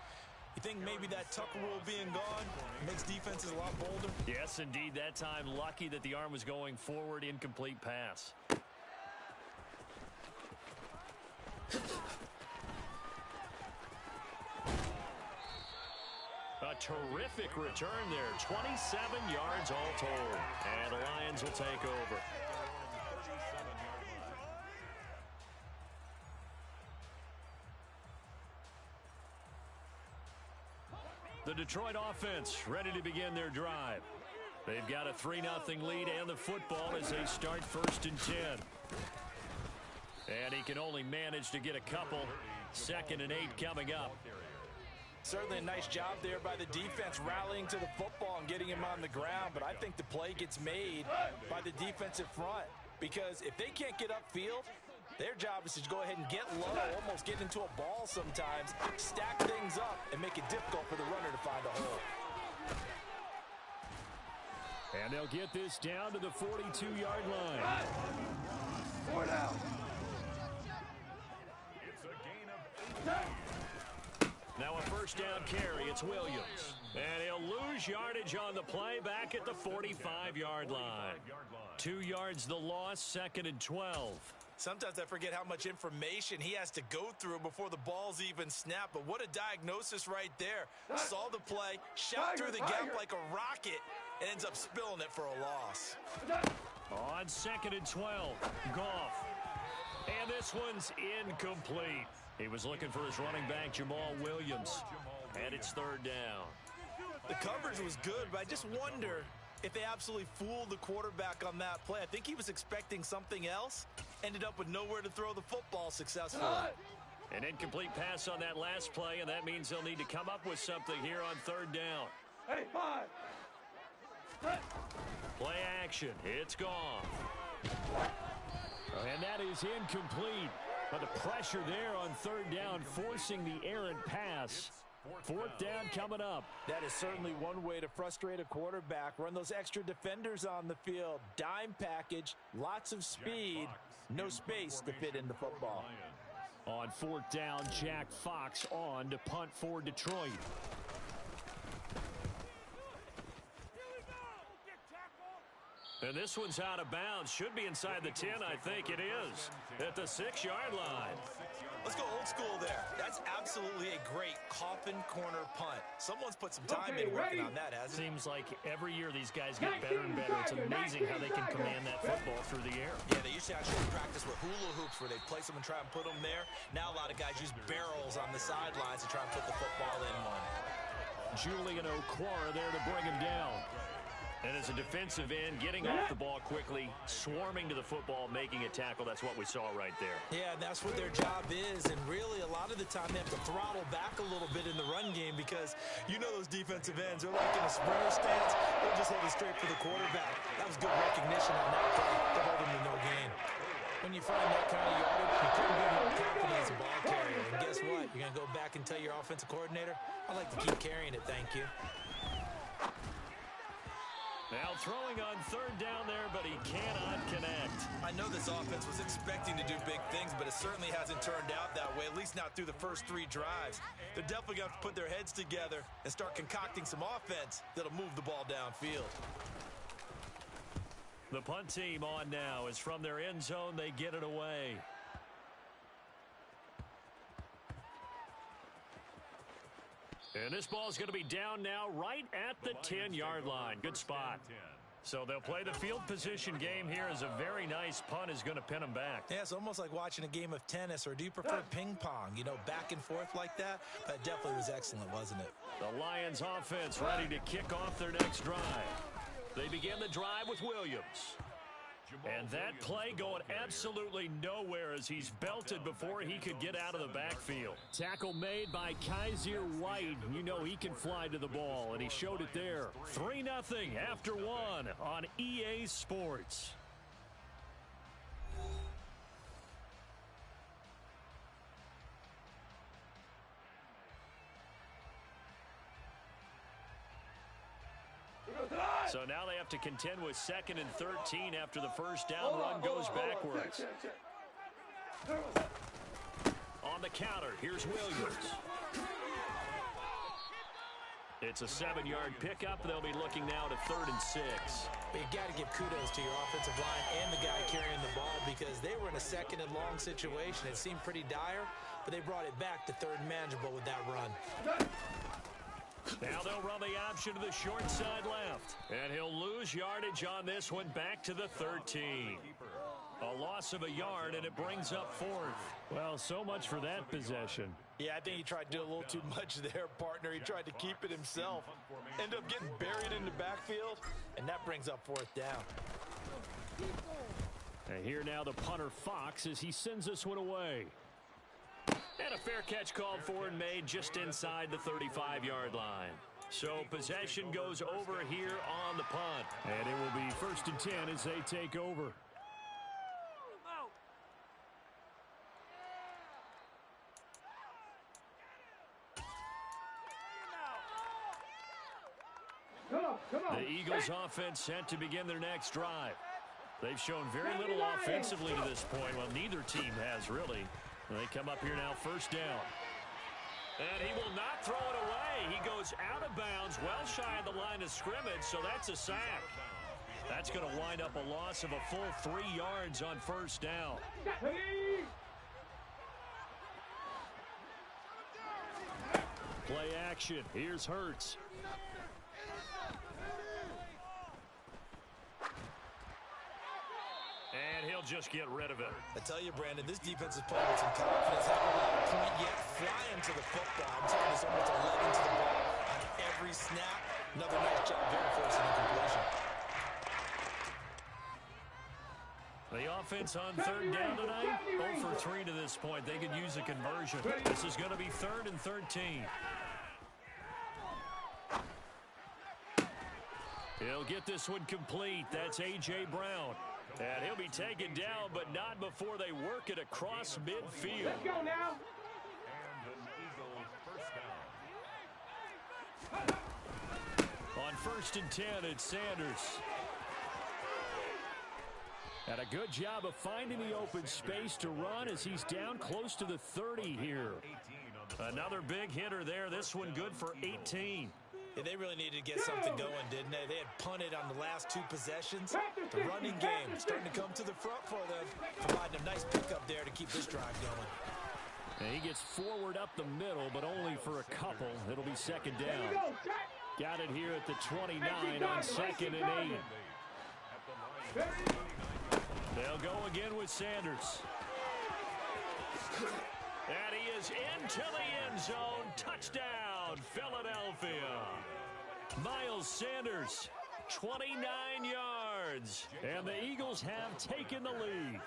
You think maybe that Tucker rule being gone makes defenses a lot bolder? Yes, indeed. That time, lucky that the arm was going forward. Incomplete pass. A terrific return there. 27 yards all told. And the Lions will take over. The Detroit offense ready to begin their drive. They've got a 3-0 lead and the football as they start 1st and 10. And he can only manage to get a couple. 2nd and 8 coming up. Certainly a nice job there by the defense rallying to the football and getting him on the ground. But I think the play gets made by the defensive front. Because if they can't get upfield, their job is to go ahead and get low, almost get into a ball sometimes, stack things up, and make it difficult for the runner to find a hole. And they'll get this down to the 42-yard line. 4 down. It's a gain of 8. Now a 1st down carry. It's Williams. And he'll lose yardage on the play back at the 45-yard line. 2 yards the loss, 2nd and 12. Sometimes I forget how much information he has to go through before the ball's even snapped. But what a diagnosis right there. Saw the play, shot through the gap like a rocket, and ends up spilling it for a loss. On 2nd and 12, Goff. And this one's incomplete. He was looking for his running back, Jamal Williams. And it's 3rd down. The coverage was good, but I just wonder if they absolutely fooled the quarterback on that play. I think he was expecting something else. Ended up with nowhere to throw the football successfully. An incomplete pass on that last play, and that means they'll need to come up with something here on 3rd down. Hey, 5. Play action. It's gone. And that is incomplete. But the pressure there on 3rd down, forcing the errant pass. 4th down coming up. That is certainly one way to frustrate a quarterback. Run those extra defenders on the field. Dime package, lots of speed, no space to fit in the football. On 4th down, Jack Fox on to punt for Detroit. And this one's out of bounds. Should be inside the 10, I think it is. At the 6-yard line. Let's go old school there. That's absolutely a great coffin corner punt. Someone's put some time in working on that, hasn't it? Seems like every year these guys get better and better. It's amazing how they can command that football through the air. Yeah, they used to actually practice with hula hoops where they place them and try and put them there. Now a lot of guys use barrels on the sidelines to try and put the football in one. Julian Okwara there to bring him down. And as a defensive end, getting off the ball quickly, swarming to the football, making a tackle. That's what we saw right there. Yeah, and that's what their job is. And really, a lot of the time, they have to throttle back a little bit in the run game because you know those defensive ends are like in a sprinter stance. They'll just hold it straight for the quarterback. That was good recognition on that play to hold him to no gain. When you find that kind of yardage, you couldn't be more confident as a ball carrier. And guess what? You're going to go back and tell your offensive coordinator, I'd like to keep carrying it, thank you. Now throwing on 3rd down there, but he cannot connect. I know this offense was expecting to do big things, but it certainly hasn't turned out that way, at least not through the first 3 drives. They're definitely going to have to put their heads together and start concocting some offense that'll move the ball downfield. The punt team on now is from their end zone. They get it away. And this ball's going to be down now right at the 10-yard line. Good spot. So they'll play the field position game here as a very nice punt is going to pin them back. Yeah, it's almost like watching a game of tennis, or do you prefer ping pong? You know, back and forth like that? That definitely was excellent, wasn't it? The Lions offense ready to kick off their next drive. They begin the drive with Williams. And that play going absolutely nowhere as he's belted before he could get out of the backfield. Tackle made by Kaiser White. You know he can fly to the ball, and he showed it there. 3-0 after 1 on EA Sports. So now they have to contend with 2nd and 13 after the first down run goes backwards. On the counter, here's Williams. It's a 7-yard pickup. They'll be looking now to 3rd and 6. But you got to give kudos to your offensive line and the guy carrying the ball because they were in a 2nd and long situation. It seemed pretty dire, but they brought it back to 3rd and manageable with that run. Now they'll run the option to the short side left. And he'll lose yardage on this one back to the 13. A loss of a yard, and it brings up 4th. Well, so much for that possession. Yeah, I think he tried to do a little too much there, partner. He tried to keep it himself. Ended up getting buried in the backfield, and that brings up 4th down. And here now the punter Fox as he sends this one away. And a fair catch called for and made just inside the 35-yard line. So possession goes over here on the punt. And it will be 1st and 10 as they take over. The Eagles offense set to begin their next drive. They've shown very little offensively to this point. Well, neither team has really. They come up here now 1st down. And he will not throw it away. He goes out of bounds, well shy of the line of scrimmage, so that's a sack. That's going to wind up a loss of a full 3 yards on 1st down. Play action. Here's Hurts. And he'll just get rid of it. I tell you, Brandon, this defense is playing with some confidence. Haven't allowed a point yet. Flying to the football. I'm telling you, it's almost 11 to the ball on every snap. Another nice job there for us in the completion. The offense on 3rd down tonight, 0 for 3 to this point. They could use a conversion. This is going to be 3rd and 13. He'll get this one complete. That's A.J. Brown. And he'll be taken down, but not before they work it across midfield. Let's go now. And an Eagles 1st down. On 1st and 10, it's Sanders. And a good job of finding the open space to run as he's down close to the 30 here. Another big hitter there. This one good for 18. Yeah, they really needed to get something going, didn't they? They had punted on the last 2 possessions. The running game starting to come to the front for them, providing a nice pickup there to keep this drive going. And he gets forward up the middle, but only for a couple. It'll be 2nd down. Got it here at the 29 on 2nd and 8. They'll go again with Sanders. And he is into the end zone. Touchdown, Philadelphia. Miles Sanders, 29 yards. And the Eagles have taken the lead.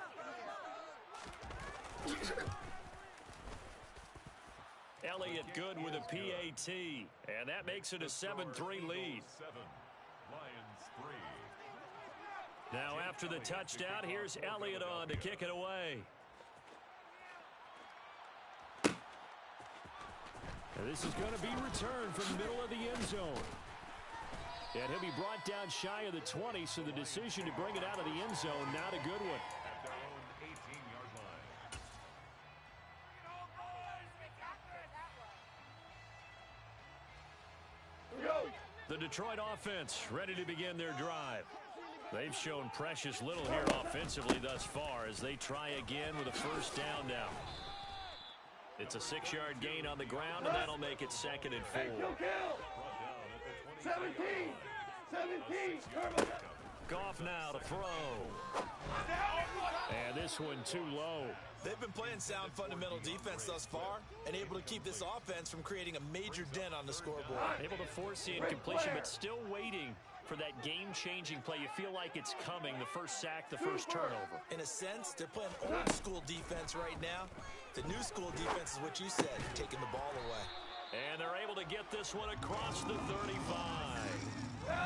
Elliott good with a PAT. And that makes it a 7-3 lead. 7, Lions 3. Now after the touchdown, here's Elliott on to kick it away. And this is going to be returned from the middle of the end zone. And he'll be brought down shy of the 20, so the decision to bring it out of the end zone, not a good one. At their own 18-yard line. The Detroit offense ready to begin their drive. They've shown precious little here offensively thus far as they try again with a 1st down now. It's a 6-yard gain on the ground, and that'll make it 2nd and 4. 17. Goff now to throw. And this one too low. They've been playing sound fundamental defense thus far and able to keep this offense from creating a major dent on the scoreboard. Able to force the incompletion, but still waiting for that game-changing play. You feel like it's coming, the first sack, the first turnover. In a sense, they're playing old-school defense right now. The new school defense is what you said, taking the ball away. And they're able to get this one across the 35.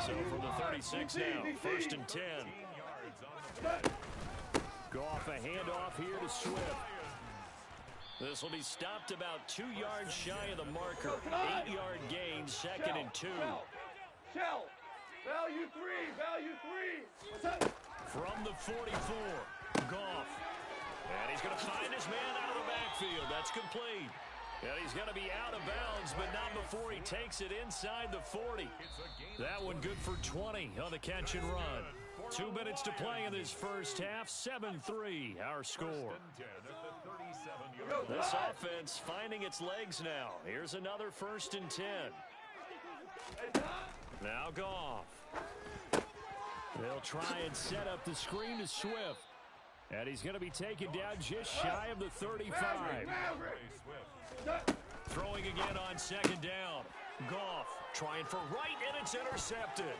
So from the 36 now, 1st and 10. Goff a handoff here to Swift. This will be stopped about 2 yards shy of the marker. 8-yard gain, 2nd and 2. Shell. Value 3. From the 44, Goff. And he's going to find his man out of the backfield. That's complete. And he's going to be out of bounds, but not before he takes it inside the 40. That one good for 20 on the catch and run. 2 minutes to play in this first half. 7-3 our score. This offense finding its legs now. Here's another 1st and 10. Now Goff. They'll try and set up the screen to Swift. And he's going to be taken down just shy of the 35. Throwing again on 2nd down. Goff trying for right, and it's intercepted.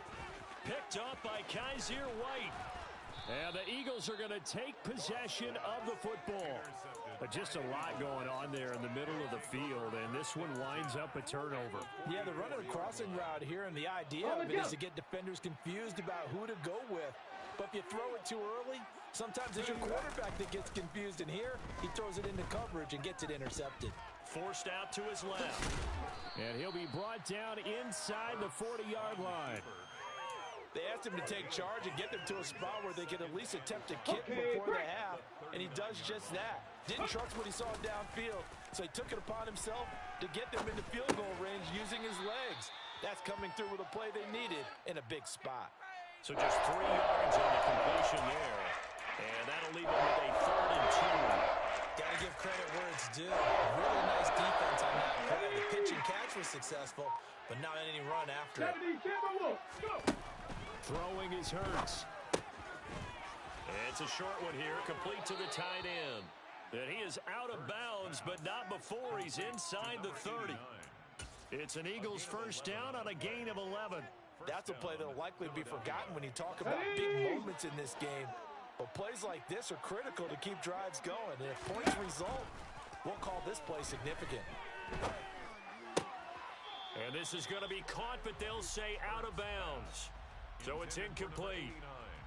Picked up by Kaiser White. And the Eagles are going to take possession of the football. But just a lot going on there in the middle of the field, and this one winds up a turnover. Yeah, they're running a crossing route here, and the idea of it is to get defenders confused about who to go with. But if you throw it too early, sometimes it's your quarterback that gets confused, and here he throws it into coverage and gets it intercepted. Forced out to his left. And he'll be brought down inside the 40-yard line. They asked him to take charge and get them to a spot where they could at least attempt to kick before the half, and he does just that. Didn't trust what he saw downfield, so he took it upon himself to get them into field goal range using his legs. That's coming through with a play they needed in a big spot. So just 3 yards on the completion there, and that'll leave him with a 3rd and 2. Got to give credit where it's due. Really nice defense on that play. The pitch and catch was successful, but not any run after it. Throwing is Hurts. It's a short one here, complete to the tight end. And he is out of bounds, but not before he's inside the 30. It's an Eagles 1st down on a gain of 11. That's a play that will likely be forgotten when you talk about big moments in this game. But plays like this are critical to keep drives going. And if points result, we'll call this play significant. And this is going to be caught, but they'll say out of bounds. So it's incomplete.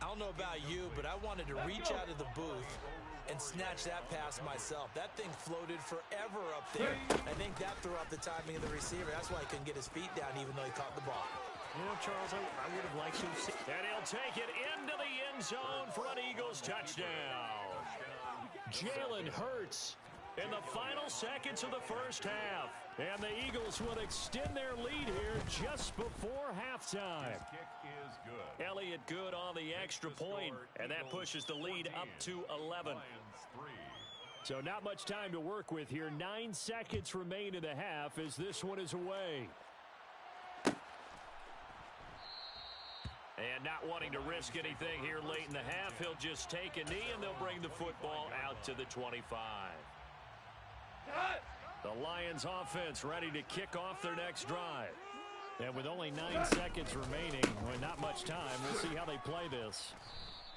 I don't know about you, but I wanted to reach out of the booth and snatch that pass myself. That thing floated forever up there. I think that threw off the timing of the receiver. That's why he couldn't get his feet down even though he caught the ball. You know, Charles, I would have liked to have seen. And he'll take it into the end zone for an Eagles touchdown. Jalen Hurts in the final seconds of the first half. And the Eagles will extend their lead here just before halftime. Elliott good on the extra point, and that pushes the lead up to 11. So not much time to work with here. 9 seconds remain in the half as this one is away. And not wanting to risk anything here late in the half, he'll just take a knee, and they'll bring the football out to the 25. The Lions offense ready to kick off their next drive. And with only 9 seconds remaining, well, not much time, we'll see how they play this.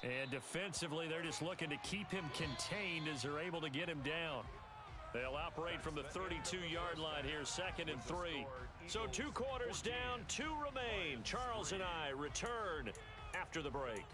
And defensively, they're just looking to keep him contained as they're able to get him down. They'll operate from the 32-yard line here, 2nd and 3. So 2 quarters down, 2 remain. Charles and I return after the break.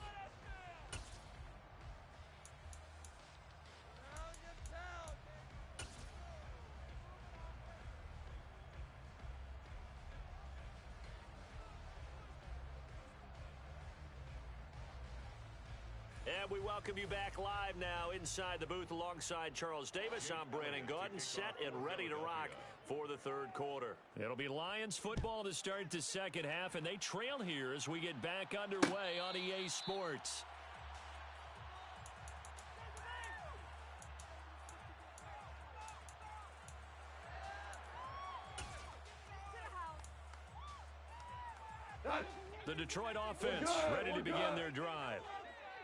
And we welcome you back live now inside the booth alongside Charles Davis. I'm Brandon Gaudin, set and ready to rock for the 3rd quarter. It'll be Lions football to start the 2nd half, and they trail here as we get back underway on EA Sports. The Detroit offense ready to begin their drive.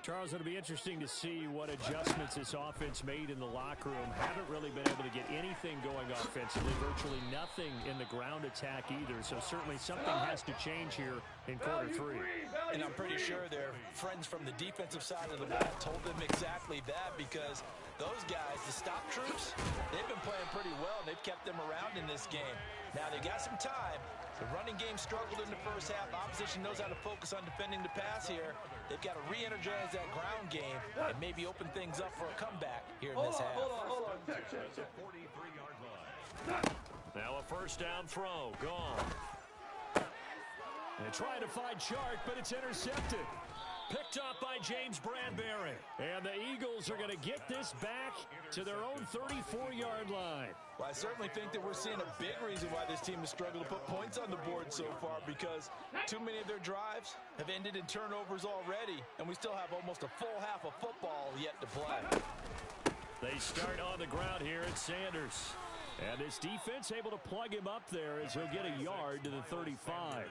Charles, it'll be interesting to see what adjustments this offense made in the locker room. Haven't really been able to get anything going offensively, virtually nothing in the ground attack either. So certainly something has to change here in quarter 3. And I'm pretty sure their friends from the defensive side of the ball told them exactly that, because those guys, the stop troops, they've been playing pretty well, and they've kept them around in this game. Now, they got some time. The running game struggled in the first half. Opposition knows how to focus on defending the pass here. They've got to re-energize that ground game and maybe open things up for a comeback here in this half. Now a 1st down throw. Gone. And trying to find Chark, but it's intercepted. Picked up by by James Bradbury. And the Eagles are going to get this back to their own 34-yard line. Well, I certainly think that we're seeing a big reason why this team has struggled to put points on the board so far, because too many of their drives have ended in turnovers already, and we still have almost a full half of football yet to play. They start on the ground here at Sanders. And this defense able to plug him up there as he'll get a yard to the 35.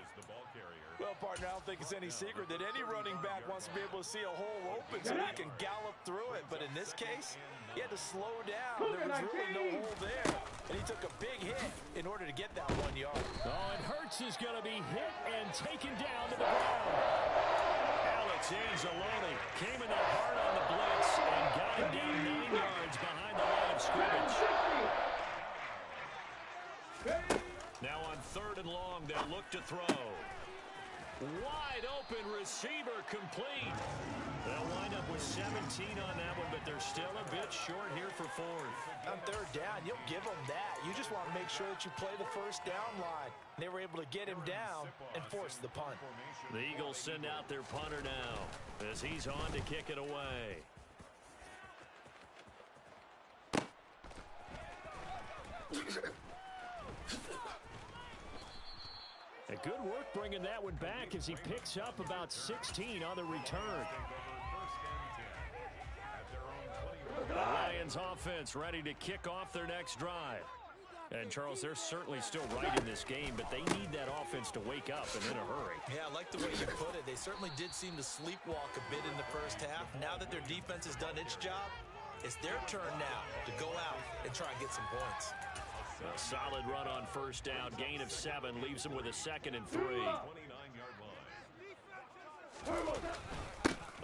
Well, partner, I don't think it's any secret that any running back wants to be able to see a hole open so he can gallop through it. But in this case, he had to slow down. There was really no hole there. And he took a big hit in order to get that 1 yard. Oh, and Hurts is going to be hit and taken down to the ground. Alex Anzalone came in there hard on the blitz and got him down 9 yards behind the line of scrimmage. Now on 3rd and long, they'll look to throw. Wide open receiver complete. They'll wind up with 17 on that one, but they're still a bit short here for 4th. On 3rd down, you'll give them that. You just want to make sure that you play the first down line. They were able to get him down and force the punt. The Eagles send out their punter now as he's on to kick it away. Good work bringing that one back as he picks up about 16 on the return. The Lions offense ready to kick off their next drive. And, Charles, they're certainly still right in this game, but they need that offense to wake up and in a hurry. Yeah, I like the way you put it. They certainly did seem to sleepwalk a bit in the first half. Now that their defense has done its job, it's their turn now to go out and try and get some points. A solid run on 1st down. Gain of 7 leaves them with a 2nd and 3.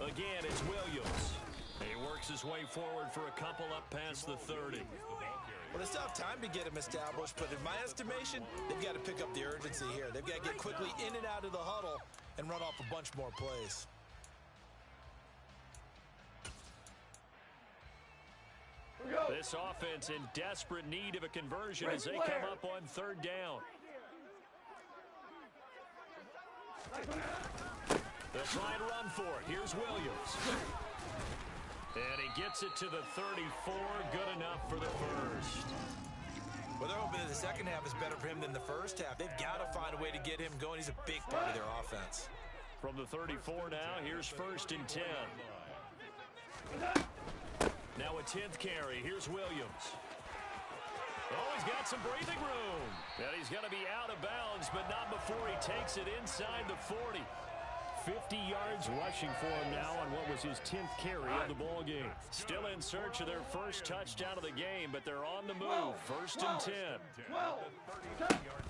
Again, it's Williams. He works his way forward for a couple up past the 30. Well, they still have time to get him established, but in my estimation, they've got to pick up the urgency here. They've got to get quickly in and out of the huddle and run off a bunch more plays. This offense in desperate need of a conversion as they come up on 3rd down. They'll try and run for it. Here's Williams. And he gets it to the 34. Good enough for the first. Well, they're hoping that the second half is better for him than the first half. They've got to find a way to get him going. He's a big part of their offense. From the 34 now, here's 1st and 10. Now a 10th carry. Here's Williams. Oh, he's got some breathing room. And he's going to be out of bounds, but not before he takes it inside the 40. 50 yards rushing for him now on what was his 10th carry of the ball game. Still in search of their first touchdown of the game, but they're on the move. 1st and 10.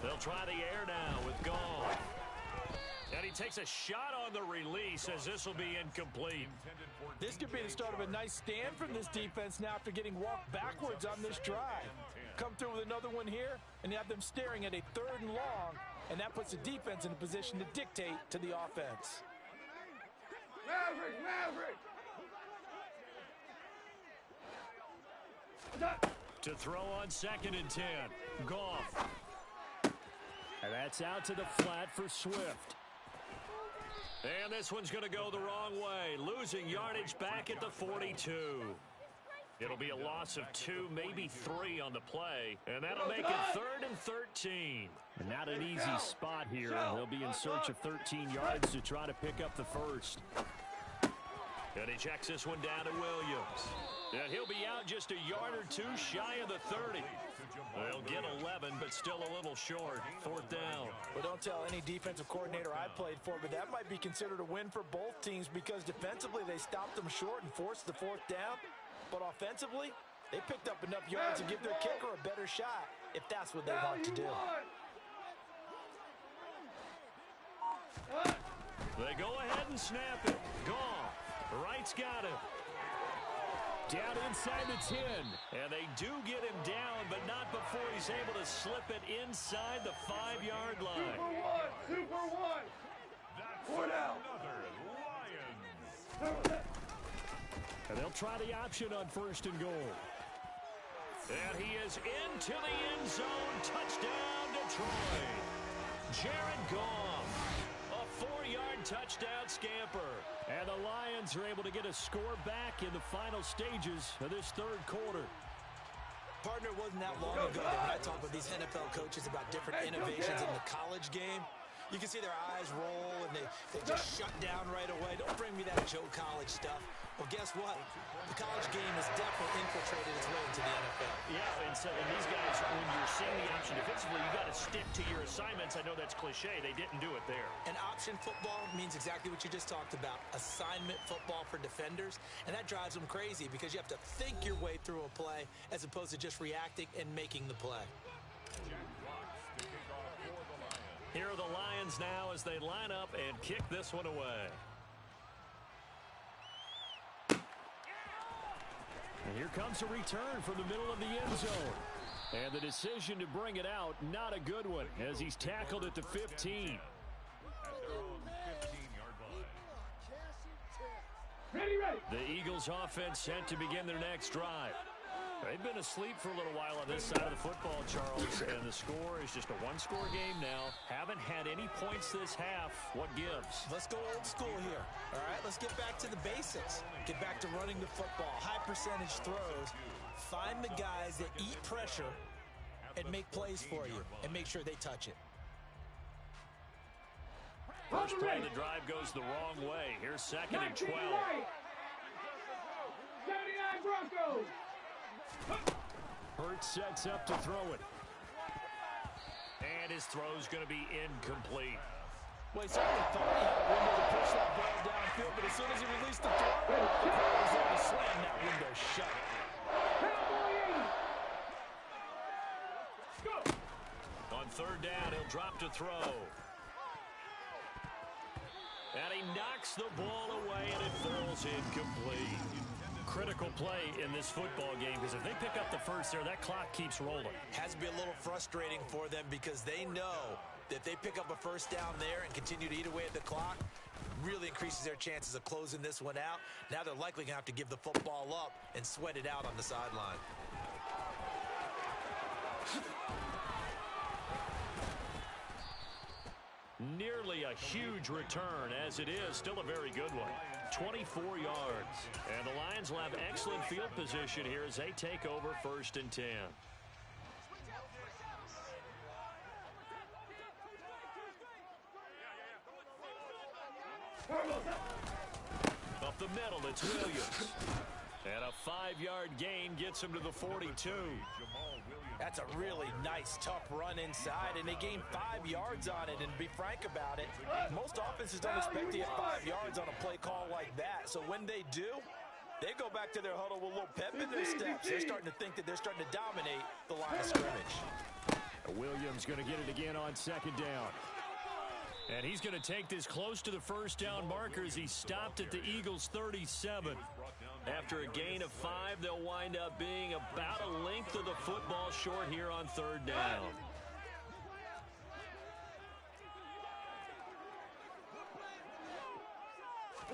They'll try the air now with Goff. And he takes a shot on the release as this will be incomplete. This could be the start of a nice stand from this defense now after getting walked backwards on this drive. Come through with another one here, and you have them staring at a 3rd and long, and that puts the defense in a position to dictate to the offense. To throw on 2nd and 10. Goff. And that's out to the flat for Swift. And this one's going to go the wrong way. Losing yardage back at the 42. It'll be a loss of 2, maybe 3 on the play. And that'll make it 3rd and 13. And not an easy spot here. They'll be in search of 13 yards to try to pick up the first. And he checks this one down to Williams. And he'll be out just a yard or 2 shy of the 30. They'll get 11, but still a little short. 4th down. Well, don't tell any defensive coordinator I played for, but that might be considered a win for both teams because defensively they stopped them short and forced the 4th down. But offensively, they picked up enough yards to give their kicker a better shot if that's what they want to do. They go ahead and snap it. Goff. Wright's got him. Down inside the 10. And they do get him down, but not before he's able to slip it inside the 5-yard line. Super one. That's another Lions. And they'll try the option on 1st and goal. And he is into the end zone. Touchdown, Detroit. Jared Goff. A 4-yard touchdown scamper. And the Lions Lions are able to get a score back in the final stages of this third quarter. Partner, it wasn't that long ago that when I talk with these NFL coaches about different innovations in the college game, you can see their eyes roll and they just shut down right away. Don't bring me that Joe College stuff. Well, guess what? The college game has definitely infiltrated its way into the NFL. Yeah, and these guys, when you're seeing the option defensively, you got to stick to your assignments. I know that's cliche. They didn't do it there. And option football means exactly what you just talked about, assignment football for defenders, and that drives them crazy because you have to think your way through a play as opposed to just reacting and making the play. Here are the Lions now as they line up and kick this one away. And here comes a return from the middle of the end zone. And the decision to bring it out, not a good one, as he's tackled at the 15. The Eagles offense set to begin their next drive. They've been asleep for a little while on this side of the football, Charles, and the score is just a one-score game now. Haven't had any points this half. What gives? Let's go old school here. All right, let's get back to the basics. Get back to running the football, high percentage throws. Find the guys that eat pressure and make plays for you and make sure they touch it. First play of the drive goes the wrong way. Here's second and 12. 79 Broncos. Hurts sets up to throw it. And his throw's going to be incomplete. Well, he certainly thought he had a window to push that ball downfield, but as soon as he released the throw, the ball was there to slam that window shut. On third down, he'll drop to throw. And he knocks the ball away, and it falls incomplete. Critical play in this football game because if they pick up the first there, that clock keeps rolling. Has to be a little frustrating for them because they know that if they pick up a first down there and continue to eat away at the clock, really increases their chances of closing this one out. Now they're likely going to have to give the football up and sweat it out on the sideline. Nearly a huge return, as it is still a very good one. 24 yards. And the Lions will have excellent field position here as they take over 1st and 10. Up the middle, it's Williams. And a 5-yard gain gets him to the 42. That's a really nice, tough run inside, and they gained 5 yards on it. And to be frank about it, most offenses don't expect to get 5 yards on a play call like that. So when they do, they go back to their huddle with a little pep in their steps. They're starting to think that they're starting to dominate the line of scrimmage. Williams going to get it again on 2nd down. And he's going to take this close to the first down marker as he stopped at the Eagles' 37. After a gain of 5, they'll wind up being about a length of the football short here on 3rd down.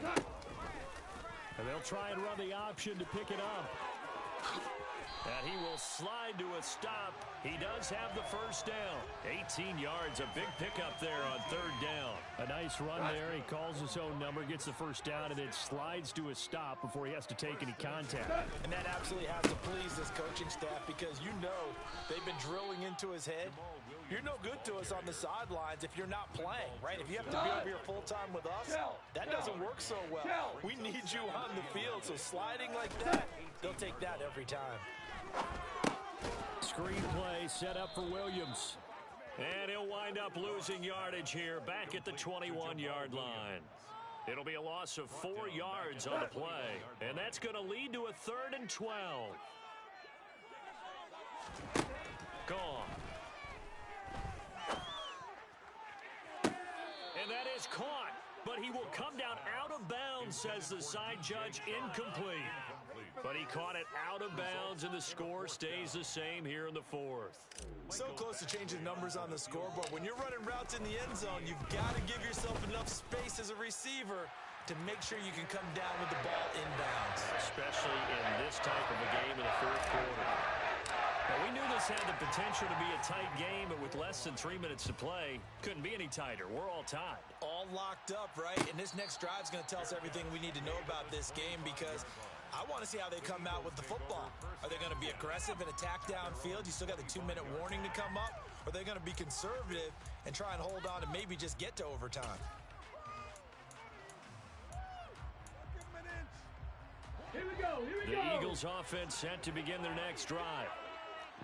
And they'll try and run the option to pick it up. And he will slide to a stop. He does have the first down. 18 yards, a big pickup there on 3rd down. A nice run there. He calls his own number, gets the first down, and then slides to a stop before he has to take any contact. And that absolutely has to please this coaching staff because you know they've been drilling into his head. You're no good to us on the sidelines if you're not playing, right? If you have to be over here full-time with us, that doesn't work so well. We need you on the field, so sliding like that, they'll take that every time. Screen play set up for Williams. And he'll wind up losing yardage here back at the 21-yard line. It'll be a loss of 4 yards on the play. And that's going to lead to a 3rd and 12. Gone. And that is caught. But he will come down out of bounds, says the side judge, incomplete. But he caught it out of bounds, and the score stays the same here in the 4th. So close to changing numbers on the scoreboard. When you're running routes in the end zone, you've got to give yourself enough space as a receiver to make sure you can come down with the ball inbounds. Especially in this type of a game in the 4th quarter. Well, we knew this had the potential to be a tight game, but with less than 3 minutes to play, couldn't be any tighter. We're all tied. All locked up, right? And this next drive is going to tell us everything we need to know about this game because I want to see how they come out with the football. Are they going to be aggressive and attack downfield? You still got the 2-minute warning to come up. Or are they going to be conservative and try and hold on and maybe just get to overtime? Here we go. The Eagles offense set to begin their next drive.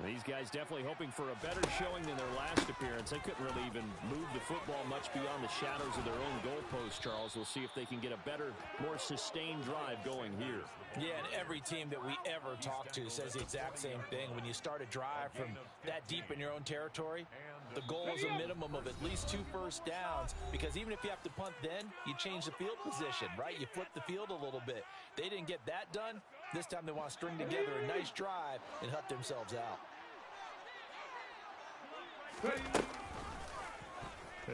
These guys definitely hoping for a better showing than their last appearance. They couldn't really even move the football much beyond the shadows of their own goalpost, Charles. We'll see if they can get a better, more sustained drive going here. Yeah, and every team that we ever talk to says the exact same thing. When you start a drive from that deep in your own territory, the goal is a minimum of at least 2 first downs because even if you have to punt then, you change the field position, right? You flip the field a little bit. They didn't get that done. This time they want to string together a nice drive and hut themselves out.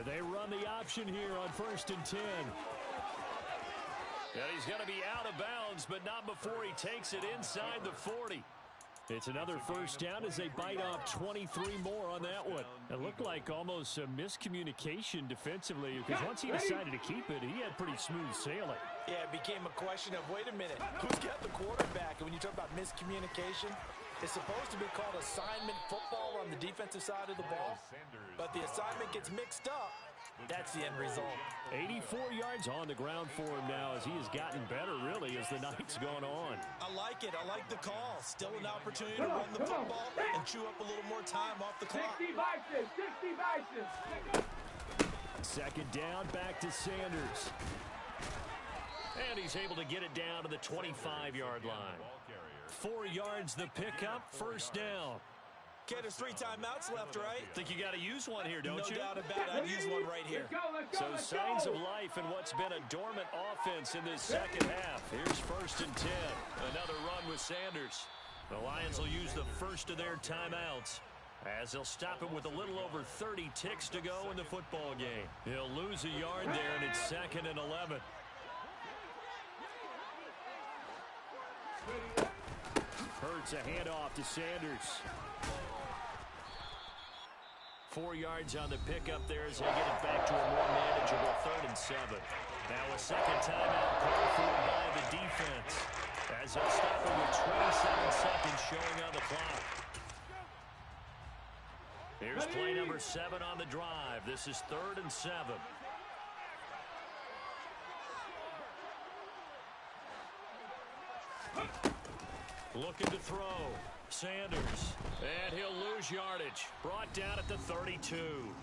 They run the option here on 1st and 10. And he's going to be out of bounds, but not before he takes it inside the 40. It's another first down as they bite off 23 more on that one. It looked like almost a miscommunication defensively because once he decided to keep it, he had pretty smooth sailing. Yeah, it became a question of, wait a minute, who's got the quarterback? And when you talk about miscommunication, it's supposed to be called assignment football on the defensive side of the ball, but the assignment gets mixed up. That's the end result. 84 yards on the ground for him now as he has gotten better, really, as the night's gone on. I like it. I like the call. Still an opportunity to run the football and chew up a little more time off the clock. 60 Bison. Second down, back to Sanders. And he's able to get it down to the 25-yard line. 4 yards the pickup, first down. Okay, there's 3 timeouts left, right? Think you got to use one here, don't you? No doubt about it. I'd use one right here. So signs of life in what's been a dormant offense in this second half. Here's 1st and 10. Another run with Sanders. The Lions will use the first of their timeouts as they'll stop him with a little over 30 ticks to go in the football game. He'll lose a yard there, and it's 2nd and 11. Hurts a handoff to Sanders. 4 yards on the pickup there as they get it back to a more manageable 3rd and 7. Now a second timeout called for by the defense as they'll stop him with 27 seconds showing on the clock. Here's play number 7 on the drive. This is 3rd and 7. Looking to throw. Sanders. And he'll lose yardage. Brought down at the 32.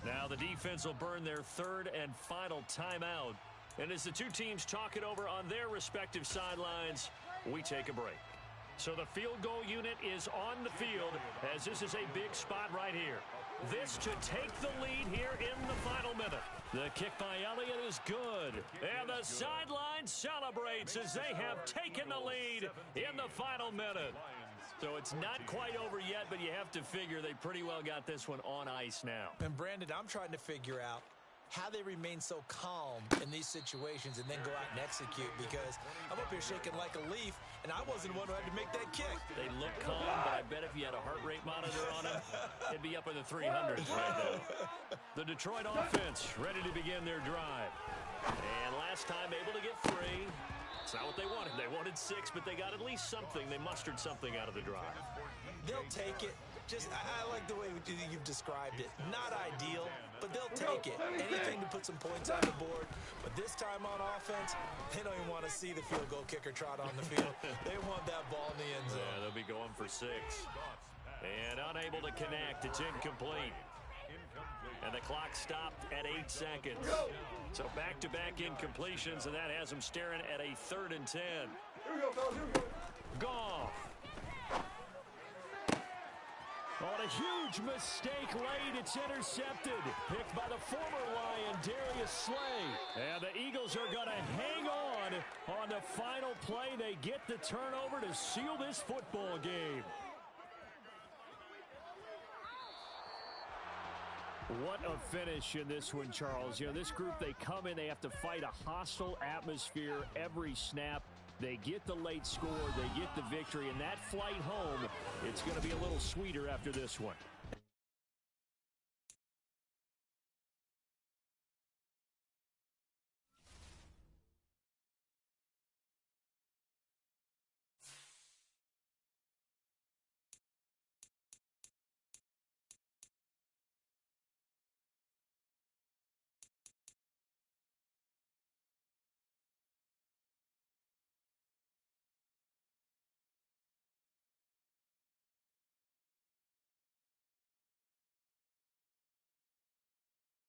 Now the defense will burn their 3rd and final timeout. And as the two teams talk it over on their respective sidelines, we take a break. So the field goal unit is on the field as this is a big spot right here. This to take the lead here in the final minute. The kick by Elliott is good. And the sideline celebrates as they have taken the lead in the final minute. So it's not quite over yet, but you have to figure they pretty well got this one on ice now. And Brandon, I'm trying to figure out how they remain so calm in these situations and then go out and execute, because I'm up here shaking like a leaf, and I wasn't the one who had to make that kick. They look calm, but I bet if you had a heart rate monitor on them, it'd be up in the 300s right now. The Detroit offense ready to begin their drive. And last time able to get 3. It's not what they wanted. They wanted 6, but they got at least something. They mustered something out of the drive. They'll take it. I like the way you've described it. Not ideal, but they'll take it. Anything to put some points on the board. But this time on offense, they don't even want to see the field goal kicker trot on the field. They want that ball in the end zone. Yeah, they'll be going for 6. And unable to connect. It's incomplete. And the clock stopped at 8 seconds. So back-to-back incompletions, and that has them staring at a 3rd and 10. Goff. On a huge mistake late, it's intercepted. Picked by the former Lion, Darius Slay. And the Eagles are going to hang on the final play. They get the turnover to seal this football game. What a finish in this one, Charles. You know, this group, they come in, they have to fight a hostile atmosphere every snap. They get the late score, they get the victory, and that flight home, it's going to be a little sweeter after this one.